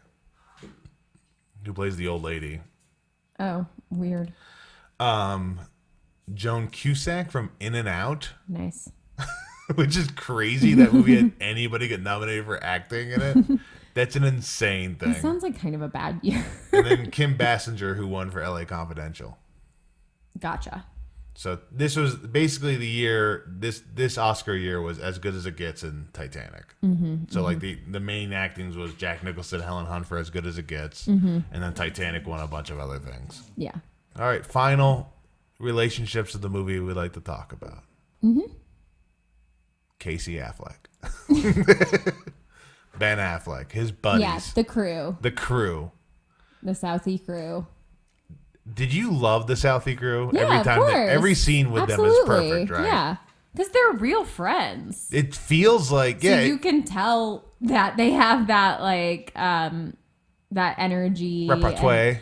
who plays the old lady. Oh, weird. Joan Cusack from In and Out. Nice. Which is crazy that we had anybody get nominated for acting in it. That's an insane thing. It sounds like kind of a bad year. And then Kim Basinger, who won for LA Confidential. Gotcha. So this was basically the year, this Oscar year was as good as it gets in Titanic. So like the main actings was Jack Nicholson, Helen Hunt for As Good as It Gets. And then Titanic won a bunch of other things. Yeah. All right, final relationships of the movie we'd like to talk about. Casey Affleck. Ben Affleck, his buddies. Yeah, the crew. The crew. The Southie crew. Did you love the Southie crew? Yeah, every time of course. every scene with them is perfect, right? Yeah. Because they're real friends. It feels like, so you can tell that they have that like that energy. Repertoire.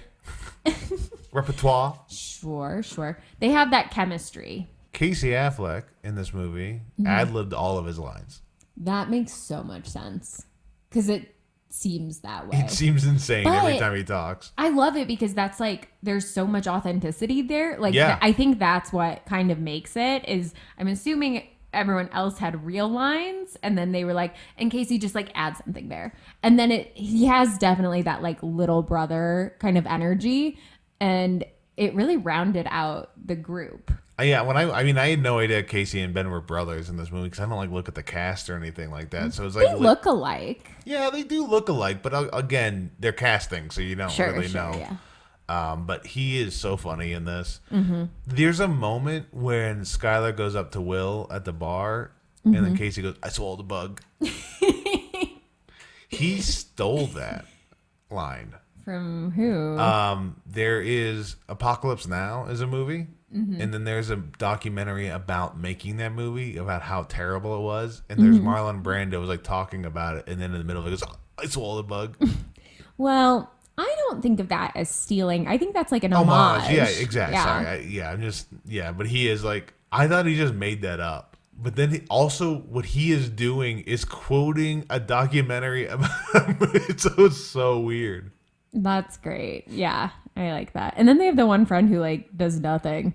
Repertoire. Sure. They have that chemistry. Casey Affleck in this movie ad-libbed all of his lines. That makes so much sense because it seems that way. It seems insane every time he talks. I love it because that's like there's so much authenticity there. Like I think that's what kind of makes it is I'm assuming everyone else had real lines and then they were like, and Casey just like add something there. And then he has definitely that like little brother kind of energy and it really rounded out the group. Yeah, I had no idea Casey and Ben were brothers in this movie because I don't like look at the cast or anything like that. So it's like they look alike. Yeah, they do look alike, but again, they're casting, so you don't really know. Yeah. But he is so funny in this. Mm-hmm. There's a moment when Skylar goes up to Will at the bar, and then Casey goes, "I swallowed a bug." He stole that line. From who? There is Apocalypse Now is a movie. Mm-hmm. And then there's a documentary about making that movie, about how terrible it was. And there's Marlon Brando was like talking about it. And then in the middle of it goes, I swallowed a bug. Well, I don't think of that as stealing. I think that's like an homage. Yeah, exactly. Yeah. Sorry. But he is like, I thought he just made that up. But then also what he is doing is quoting a documentary about it. So it's so weird. That's great. Yeah, I like that. And then they have the one friend who like does nothing.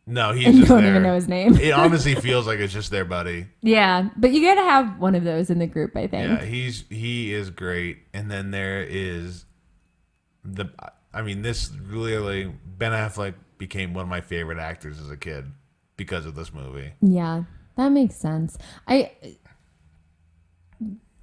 No, he's just don't there. Even know his name. It honestly feels like it's just their buddy. Yeah, but you gotta have one of those in the group, I think. Yeah, he is great. And then there is this really Ben Affleck became one of my favorite actors as a kid because of this movie. Yeah, that makes sense.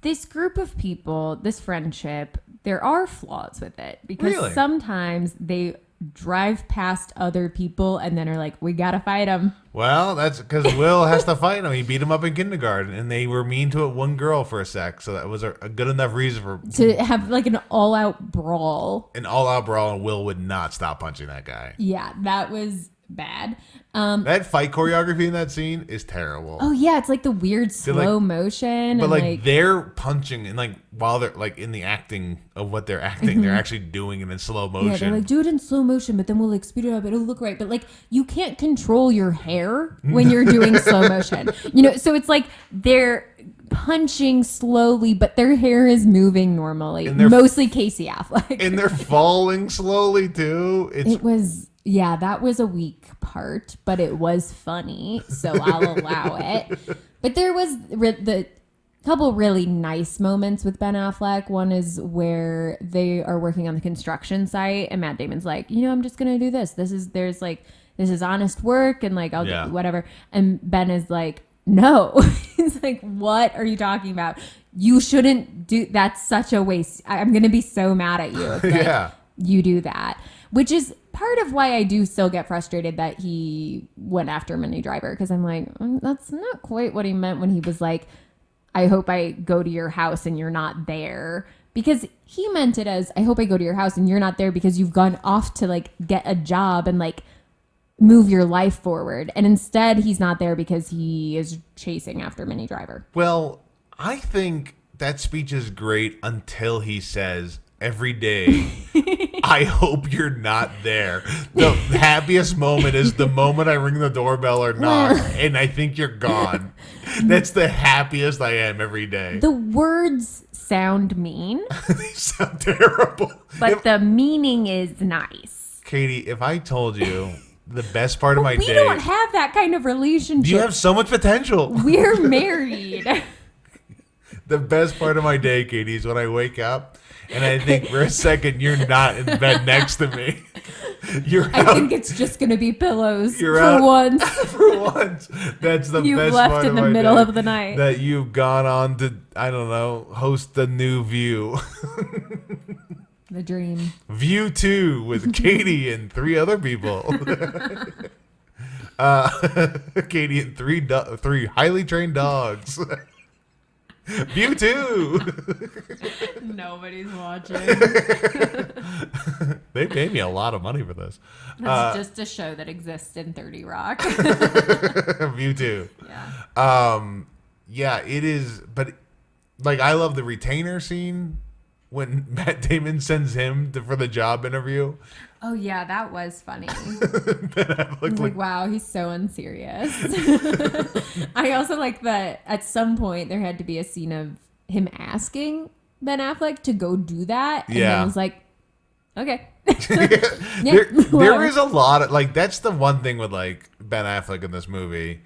This group of people, this friendship, there are flaws with it because sometimes they drive past other people and then are like, we gotta fight them. Well, that's because Will has to fight him. He beat him up in kindergarten and they were mean to one girl for a sec. So that was a good enough reason to have like an all-out brawl. And Will would not stop punching that guy. Yeah, that was bad. That fight choreography in that scene is terrible. Oh yeah, it's like the weird slow motion. But like they're punching and like while they're like in the acting of what they're acting, they're actually doing it in slow motion. Yeah, they're like, do it in slow motion, but then we'll like speed it up. It'll look right. But like you can't control your hair when you're doing slow motion. So it's like they're punching slowly, but their hair is moving normally. Mostly Casey Affleck. And they're falling slowly too. Yeah, that was a weak part, but it was funny, so I'll allow it. But there was the couple really nice moments with Ben Affleck. One is where they are working on the construction site, and Matt Damon's like, I'm just gonna do this. This is honest work, and like I'll do whatever. And Ben is like, no. He's like, what are you talking about? You shouldn't do. That's such a waste. I'm gonna be so mad at you if you do that, which is part of why I do still get frustrated that he went after Minnie Driver, because I'm like, that's not quite what he meant when he was like, I hope I go to your house and you're not there. Because he meant it as, I hope I go to your house and you're not there because you've gone off to like get a job and like move your life forward. And instead he's not there because he is chasing after Minnie Driver. Well, I think that speech is great until he says, every day, I hope you're not there. The happiest moment is the moment I ring the doorbell or not, and I think you're gone. That's the happiest I am every day. The words sound mean. They sound terrible. But the meaning is nice. Katie, if I told you the best part of my day... We don't have that kind of relationship. You have so much potential. We're married. The best part of my day, Katie, is when I wake up and I think for a second you're not in bed next to me. I think it's just going to be pillows once. For once. That's the You've best left part in of the my middle day, of the night. that you've gone on to, I don't know, host the new View. The dream. View 2 with Katie and 3 other people. Katie and three highly trained dogs. View 2. Nobody's watching. They paid me a lot of money for this. That's just a show that exists in 30 Rock. View 2. Yeah. Yeah, it is. But like, I love the retainer scene when Matt Damon sends him for the job interview. Oh yeah, that was funny. Ben Affleck, like, wow, he's so unserious. I also like that at some point there had to be a scene of him asking Ben Affleck to go do that. And Yeah. I was like, okay. There is a lot of like, that's the one thing with like Ben Affleck in this movie.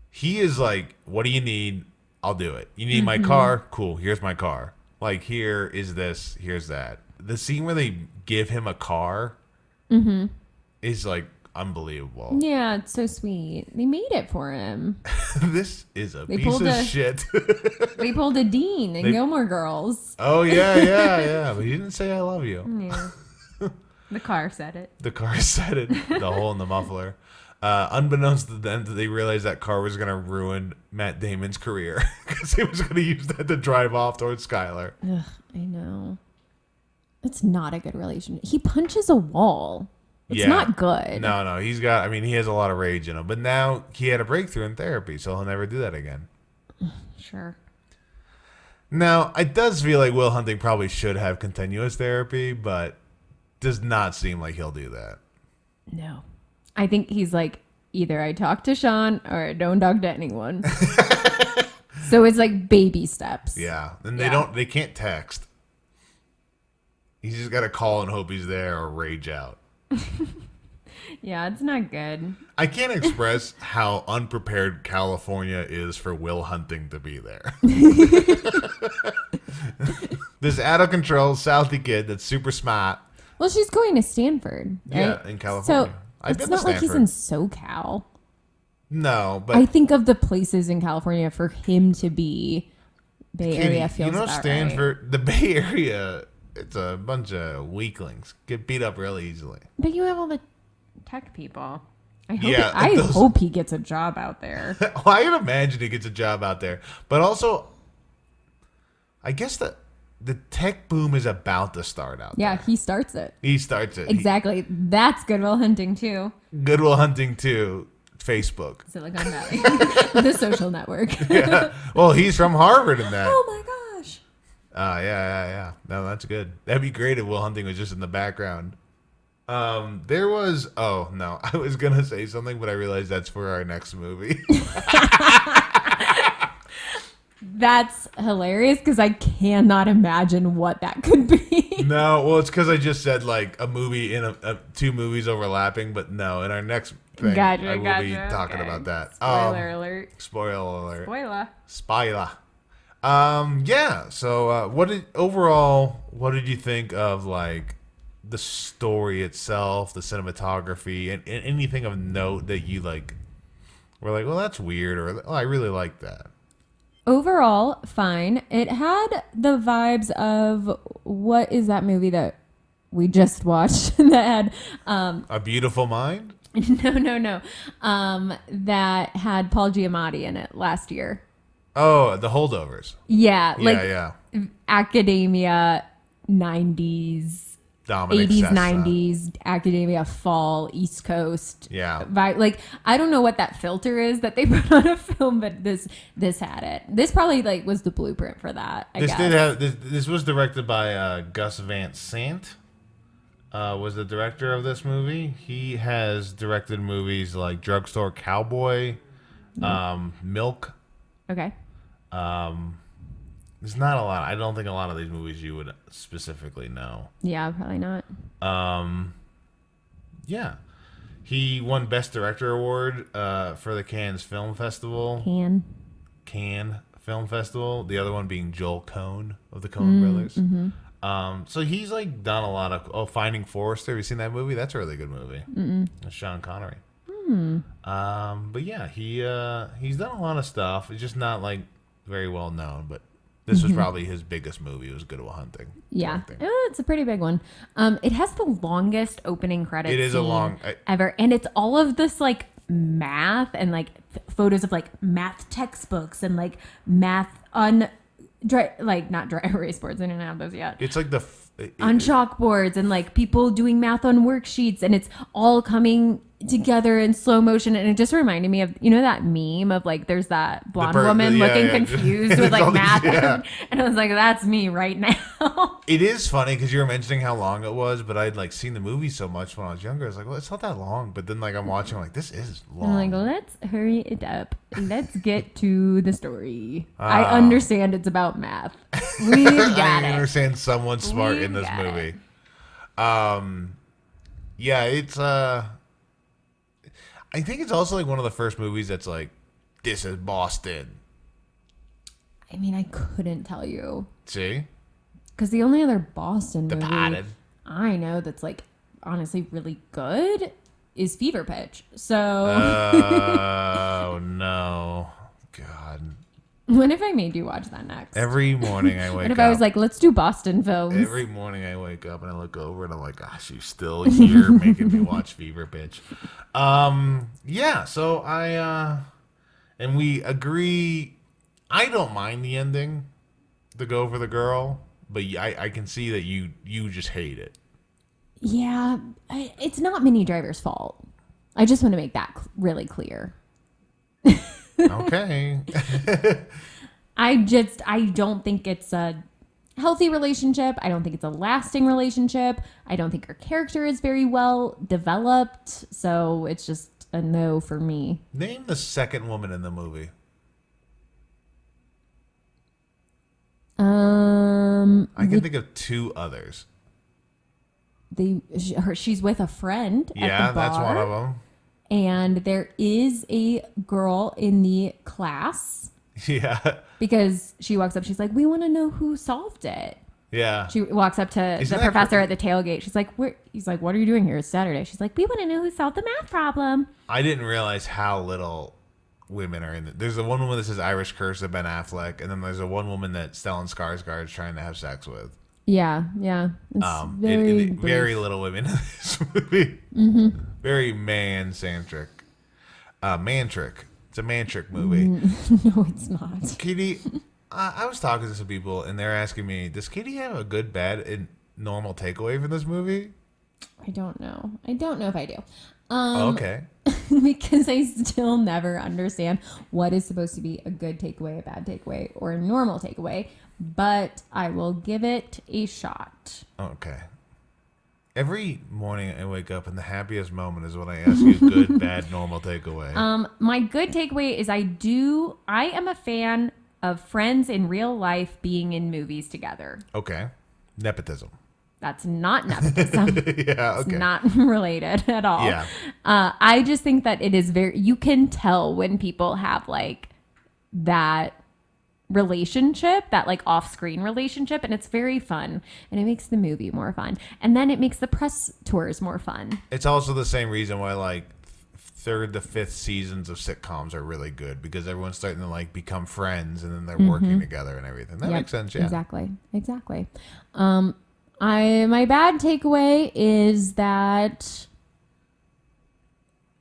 He is like, what do you need? I'll do it. You need my car? Cool. Here's my car. Like, here is this. Here's that. The scene where they give him a car is like unbelievable. Yeah, it's so sweet. They made it for him. This is a piece of shit. They pulled a Dean in Gilmore Girls. Oh, yeah. But he didn't say I love you. Yeah. The car said it. The car said it. The hole in the muffler. Unbeknownst to them, they realized that car was going to ruin Matt Damon's career because he was going to use that to drive off towards Skylar. Ugh, I know. It's not a good relationship. He punches a wall. It's not good. No. He has a lot of rage in him. But now he had a breakthrough in therapy, so he'll never do that again. Sure. Now, it does feel like Will Hunting probably should have continuous therapy, but does not seem like he'll do that. No. I think he's like, either I talk to Sean or I don't talk to anyone. So it's like baby steps. Yeah. And they can't text. He's just got to call and hope he's there or rage out. Yeah, it's not good. I can't express how unprepared California is for Will Hunting to be there. This out of control Southie kid that's super smart. Well, she's going to Stanford, right? Yeah, in California. So I've it's been to not like he's Stanford. in SoCal. No, but I think of the places in California for him to be. Bay Area feels about Stanford, right. the Bay Area, it's a bunch of weaklings. Get beat up real easily. But you have all the tech people. I those- hope he gets a job out there. Well, I can imagine he gets a job out there. But also, I guess the tech boom is about to start out Yeah, there. he starts it. He starts it. Exactly. That's Good Will Hunting too. Good Will Hunting too. Facebook. Silicon Valley. The social network. Yeah. Well, he's from Harvard in that. Oh my gosh. Yeah. No, that's good. That'd be great if Will Hunting was just in the background. There was... Oh, no. I was going to say something, but I realized that's for our next movie. That's hilarious because I cannot imagine what that could be. No, well, it's because I just said, like, a movie in two movies overlapping, but no, in our next thing, I will be talking about that. Spoiler alert. Spoiler alert. Spoiler. Spoiler. Yeah, so what did you think of, like, the story itself, the cinematography, and anything of note that you, like, were like, well, that's weird, or, oh, I really like that? Overall, fine. It had the vibes of, what is that movie that we just watched that had A Beautiful Mind? no. That had Paul Giamatti in it last year. Oh, The Holdovers. Yeah, like Yeah. academia 90s. Dominic 80s, Sessa. 90s, academia, fall, East Coast. Yeah. Like, I don't know what that filter is that they put on a film, but this had it. This probably like was the blueprint for that, I guess. This was directed by Gus Van Sant. Was the director of this movie. He has directed movies like Drugstore Cowboy, Milk. Okay. There's not a lot. I don't think a lot of these movies you would specifically know. Yeah, probably not. Yeah. He won Best Director Award for the Cannes Film Festival. Cannes Film Festival. The other one being Joel Coen of the Coen Brothers. Mm-hmm. So he's like done a lot of Finding Forrester. Have you seen that movie? That's a really good movie. That's Sean Connery. But yeah, he's done a lot of stuff. It's just not like very well known, but this was probably his biggest movie. It was Good Will Hunting. Yeah, it's a pretty big one. It has the longest opening credits. It is a long ever, and it's all of this like math and like photos of like math textbooks and like math on not dry erase boards. I didn't have those yet. It's like on chalkboards and like people doing math on worksheets, and it's all coming together in slow motion, and it just reminded me of that meme of like there's that blonde woman looking confused with like math, and I was like, that's me right now. It is funny because you were mentioning how long it was, but I'd like seen the movie so much when I was younger. I was like, well, it's not that long. But then like I'm watching, I'm like, this is long. I'm like, let's hurry it up. Let's get to the story. I understand it's about math. We've got I it. understand someone smart in We've this got movie. Yeah, it's I think it's also like one of the first movies that's like, this is Boston. I mean, I couldn't tell you. See? Because the only other Boston movie Departed. I know that's like honestly really good is Fever Pitch. So Oh no. God. what if I made you watch that next? Every morning I wake What if up. I was like, let's do Boston films? Every morning I wake up and I look over and I'm like, gosh, she's still here making me watch Fever Pitch. Yeah, so and we agree, I don't mind the ending to go for the girl, but I can see that you just hate it. Yeah, it's not Minnie Driver's fault. I just want to make that really clear. Okay. I don't think it's a healthy relationship. I don't think it's a lasting relationship. I don't think her character is very well developed. So it's just a no for me. Name the second woman in the movie. I can think of two others. She's with a friend. Yeah, at the bar, that's one of them. And there is a girl in the class Yeah. because she walks up. She's like, "We want to know who solved it." Yeah. She walks up to Isn't the that professor at the tailgate. She's like, "Where?" He's like, "What are you doing here? It's Saturday." She's like, "We want to know who solved the math problem." I didn't realize how little women are in it. There's a one woman that says Irish Curse of Ben Affleck, and then there's a one woman that Stellan Skarsgård's trying to have sex with. Yeah. It's very brief. Very little women in this movie. Mm-hmm. Very man-centric. Mantric. It's a mantric movie. No, it's not. Katie, I was talking to some people, and they're asking me, does Katie have a good, bad, and normal takeaway from this movie? I don't know. I don't know if I do. Okay. Because I still never understand what is supposed to be a good takeaway, a bad takeaway, or a normal takeaway. But I will give it a shot. Okay. Every morning I wake up, and the happiest moment is when I ask you good, bad, normal takeaway. My good takeaway is I am a fan of friends in real life being in movies together. Okay. Nepotism. That's not nepotism. Yeah, okay. It's not related at all. Yeah. I just think that it is you can tell when people have like that relationship, that like off-screen relationship, and it's very fun, and it makes the movie more fun, and then it makes the press tours more fun. It's also the same reason why like third to fifth seasons of sitcoms are really good, because everyone's starting to like become friends, and then they're working together and everything. That makes sense. Yeah. Exactly. My bad takeaway is that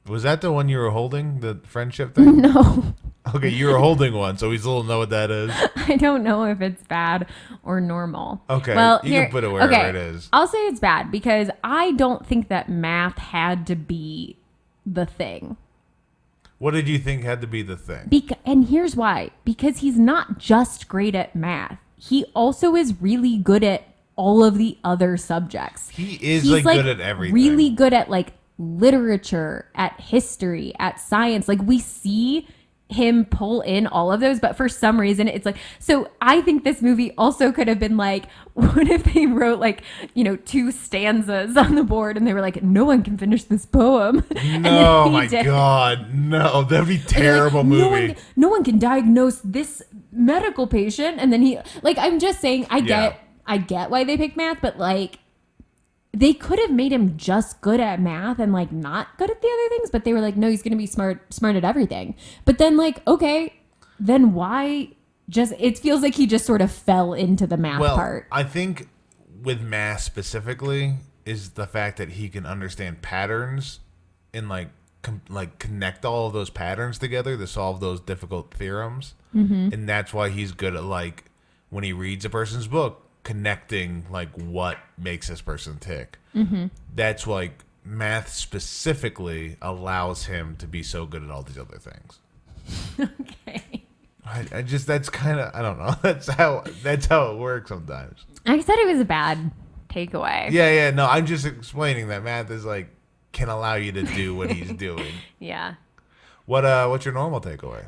Was that the one you were holding, the friendship thing? no. Okay, you were holding one, so we still don't know what that is. I don't know if it's bad or normal. Okay, well, you can put it wherever it is. I'll say it's bad because I don't think that math had to be the thing. What did you think had to be the thing? And here's why. Because he's not just great at math. He also is really good at all of the other subjects. He's like good at everything. Really good at like literature, at history, at science. Like we see him pull in all of those, but for some reason it's like, so I think this movie also could have been like, what if they wrote like, 2 stanzas on the board and they were like, no one can finish this poem. No, my God, no, that'd be terrible like, movie. No one can diagnose this medical patient, and then he like, I'm just saying, I get why they picked math, but like they could have made him just good at math and like not good at the other things, but they were like, no, he's going to be smart at everything. But then like, okay, then why it feels like he just sort of fell into the math part. I think with math specifically is the fact that he can understand patterns and like connect all of those patterns together to solve those difficult theorems. Mm-hmm. And that's why he's good at like when he reads a person's book, connecting like what makes this person tick. Mm-hmm. That's like math specifically allows him to be so good at all these other things. Okay. I just, that's kind of, I don't know. That's how it works sometimes. I said it was a bad takeaway. Yeah. No, I'm just explaining that Matt is like, can allow you to do what he's doing. Yeah. What's your normal takeaway?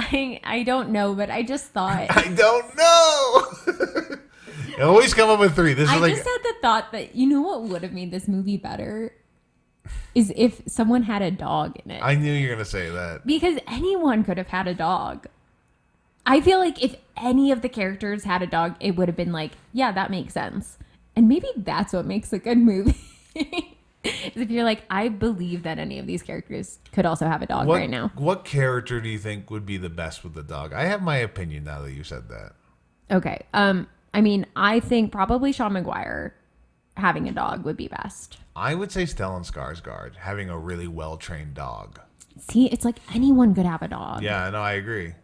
I don't know, but I just thought. I don't know. You always come up with 3. This is I like. just had the thought that, you know what would have made this movie better? Is if someone had a dog in it. I knew you were going to say that. Because anyone could have had a dog. I feel like if any of the characters had a dog, it would have been like, yeah, that makes sense. And maybe that's what makes a good movie. Is if you're like, I believe that any of these characters could also have a dog right now. What character do you think would be the best with the dog? I have my opinion now that you said that. Okay. I mean, I think probably Sean Maguire having a dog would be best. I would say Stellan Skarsgård having a really well-trained dog. See, it's like anyone could have a dog. Yeah, no, I agree.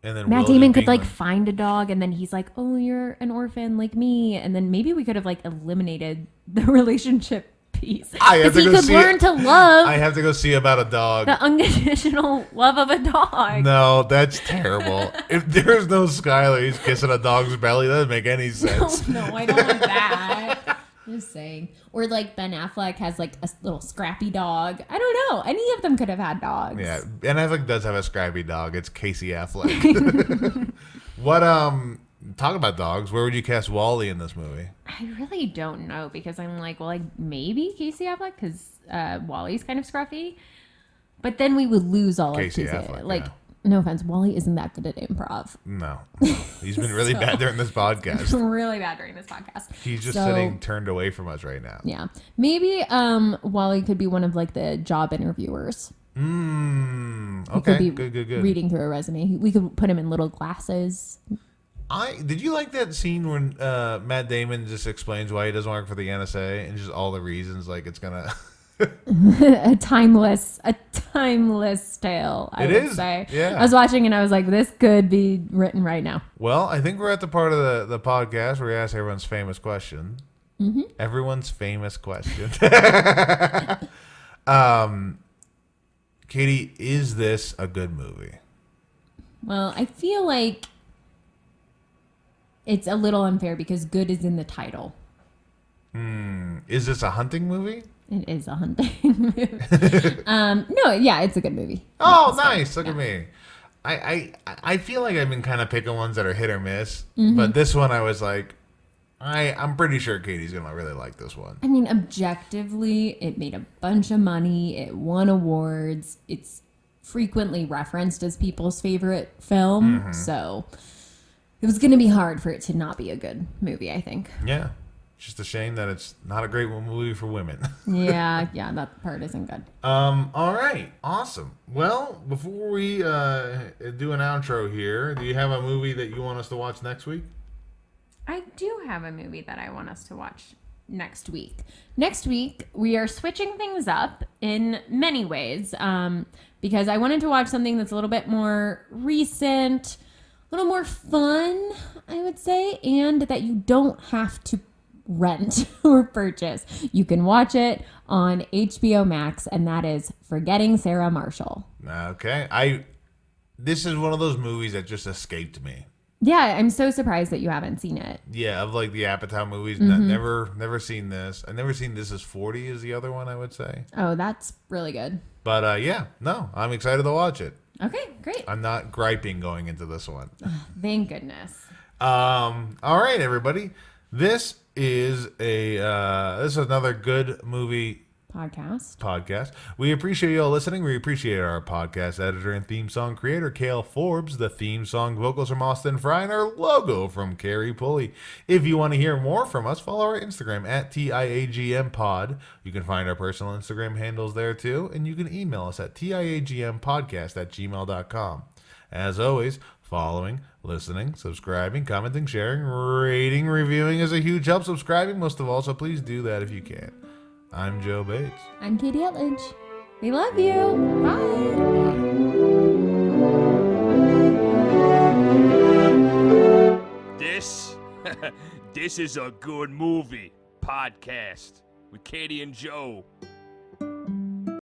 And then Matt Damon could like find a dog, and then he's like, "Oh, you're an orphan like me," and then maybe we could have like eliminated the relationship piece because he could learn to love. I have to go see about a dog. The unconditional love of a dog. No, that's terrible. If there's no Skylar, he's kissing a dog's belly. That doesn't make any sense. No, I don't want that. Just saying. Or like Ben Affleck has like a little scrappy dog. I don't know. Any of them could have had dogs. Yeah, Ben Affleck does have a scrappy dog. It's Casey Affleck. What talk about dogs. Where would you cast Wally in this movie? I really don't know because I'm like, well, like maybe Casey Affleck because Wally's kind of scruffy. But then we would lose all Casey of Casey. Affleck, Like, yeah. No offense, Wally isn't that good at improv. No. He's been really bad during this podcast. Really bad during this podcast. He's just sitting turned away from us right now. Yeah. Maybe Wally could be one of like the job interviewers. Okay. Good. Reading through a resume. We could put him in little glasses. Did you like that scene when Matt Damon just explains why he doesn't work for the NSA and just all the reasons like it's gonna a timeless tale, I would say. Yeah. I was watching and I was like, this could be written right now. Well, I think we're at the part of the podcast where we ask everyone's famous question. Mm-hmm. Everyone's famous question. Katie, is this a good movie? Well, I feel like it's a little unfair because good is in the title. Is this a hunting movie? It is a hunting movie. No, yeah, it's a good movie. Oh, nice. Look at me. I feel like I've been kind of picking ones that are hit or miss. Mm-hmm. But this one I was like, I'm pretty sure Katie's going to really like this one. I mean, objectively, it made a bunch of money. It won awards. It's frequently referenced as people's favorite film. Mm-hmm. So it was going to be hard for it to not be a good movie, I think. Yeah. It's just a shame that it's not a great movie for women. yeah, that part isn't good. All right, awesome. Well, before we do an outro here, do you have a movie that you want us to watch next week? I do have a movie that I want us to watch next week. Next week, we are switching things up in many ways because I wanted to watch something that's a little bit more recent, a little more fun, I would say, and that you don't have to rent or purchase. You can watch it on HBO Max, and that is Forgetting Sarah Marshall. Okay. This is one of those movies that just escaped me. Yeah, I'm so surprised that you haven't seen it. Yeah, of like the Apatow movies, Mm-hmm. never seen this. I've never seen This Is 40 is the other one, I would say. Oh, that's really good. But yeah, no, I'm excited to watch it. Okay, great. I'm not griping going into this one. Thank goodness. All right, everybody. This is another good movie podcast. We appreciate you all listening. We appreciate our podcast editor and theme song creator, Cale Forbes, the theme song vocals from Austin Fry, and our logo from Carrie Pulley. If you want to hear more from us, follow our Instagram at TIAGMpod. You can find our personal Instagram handles there too, and you can email us at TIAGMpodcast@gmail.com. As always, following, listening, subscribing, commenting, sharing, rating, reviewing is a huge help. Subscribing most of all, so please do that if you can. I'm Joe Bates. I'm Katie Etledge. We love you. Bye. This is a good movie podcast with Katie and Joe.